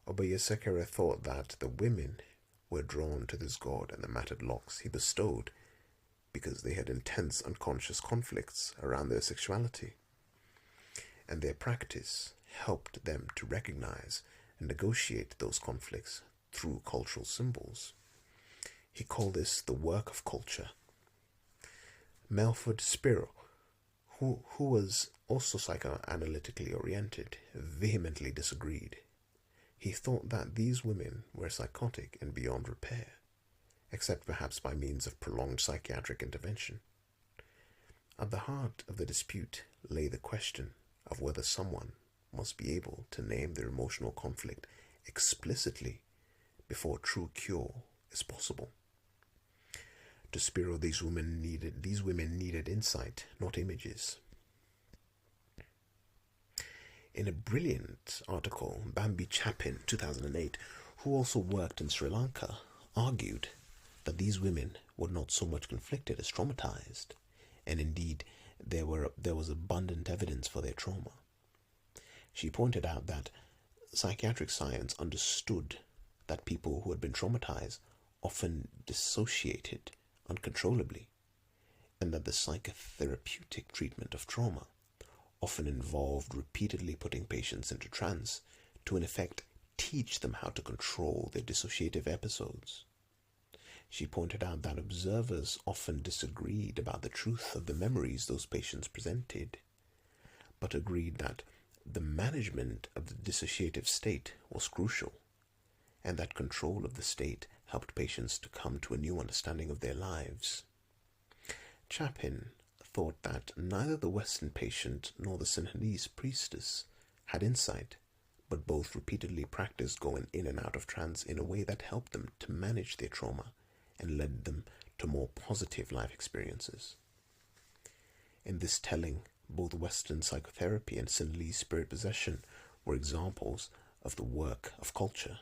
A: Obeyesekere thought that the women were drawn to this god and the matted locks he bestowed because they had intense unconscious conflicts around their sexuality, and their practice helped them to recognize and negotiate those conflicts through cultural symbols. He called this the work of culture. Melford Spiro, who was also psychoanalytically oriented, vehemently disagreed. He thought that these women were psychotic and beyond repair, except perhaps by means of prolonged psychiatric intervention. At the heart of the dispute lay the question of whether someone must be able to name their emotional conflict explicitly before true cure is possible. To Spiro, these women needed insight, not images. In a brilliant article, Bambi Chapin, 2008, who also worked in Sri Lanka, argued that these women were not so much conflicted as traumatized, and indeed there was abundant evidence for their trauma. She pointed out that psychiatric science understood that people who had been traumatized often dissociated uncontrollably, and that the psychotherapeutic treatment of trauma often involved repeatedly putting patients into trance to in effect teach them how to control their dissociative episodes. She pointed out that observers often disagreed about the truth of the memories those patients presented, but agreed that the management of the dissociative state was crucial, and that control of the state helped patients to come to a new understanding of their lives. Chapin thought that neither the Western patient nor the Sinhalese priestess had insight, but both repeatedly practiced going in and out of trance in a way that helped them to manage their trauma and led them to more positive life experiences. In this telling, both Western psychotherapy and Sinhalese spirit possession were examples of the work of culture.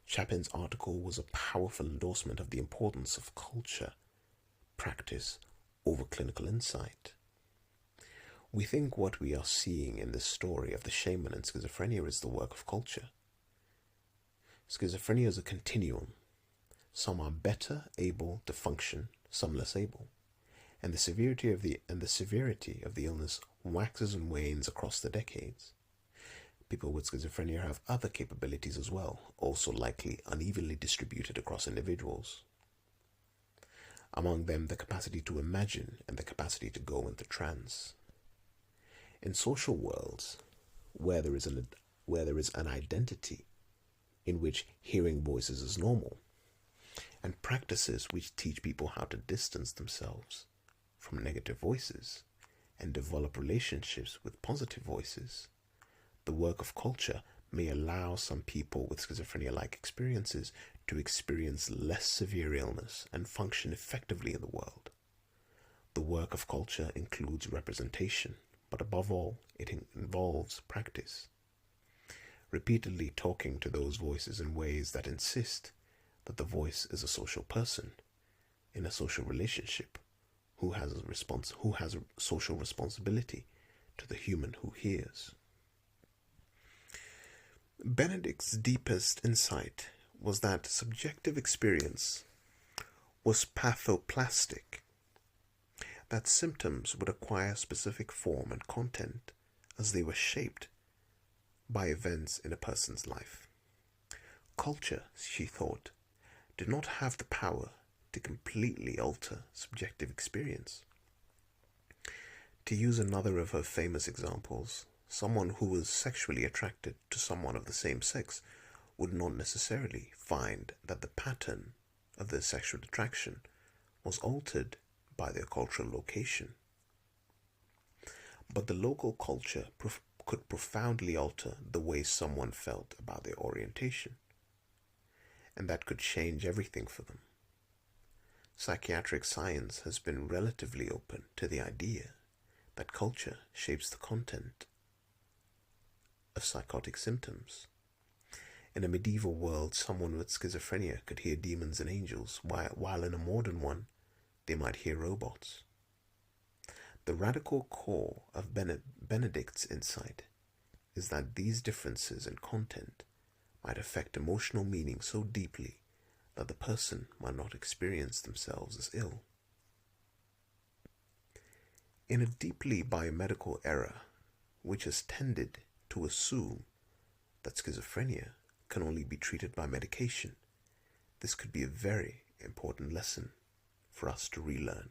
A: Chapin's article was a powerful endorsement of the importance of culture practice over clinical insight. We think what we are seeing in this story of the shaman and schizophrenia is the work of culture. Schizophrenia is a continuum. Some are better able to function, some less able, and the severity of the illness waxes and wanes across the decades. People with schizophrenia have other capabilities as well, also likely unevenly distributed across individuals. Among them, the capacity to imagine and the capacity to go into trance. In social worlds, where there is an identity in which hearing voices is normal, and practices which teach people how to distance themselves from negative voices and develop relationships with positive voices, the work of culture may allow some people with schizophrenia-like experiences to experience less severe illness and function effectively in the world. The work of culture includes representation, but above all, it involves practice. Repeatedly talking to those voices in ways that insist that the voice is a social person in a social relationship who has a social responsibility to the human who hears. Benedict's deepest insight was that subjective experience was pathoplastic, that symptoms would acquire specific form and content as they were shaped by events in a person's life. Culture, she thought, did not have the power to completely alter subjective experience. To use another of her famous examples, someone who was sexually attracted to someone of the same sex would not necessarily find that the pattern of their sexual attraction was altered by their cultural location. But the local culture could profoundly alter the way someone felt about their orientation, and that could change everything for them. Psychiatric science has been relatively open to the idea that culture shapes the content of psychotic symptoms. In a medieval world, someone with schizophrenia could hear demons and angels, while in a modern one, they might hear robots. The radical core of Benedict's insight is that these differences in content might affect emotional meaning so deeply that the person might not experience themselves as ill. In a deeply biomedical era, which has tended to assume that schizophrenia can only be treated by medication, this could be a very important lesson for us to relearn.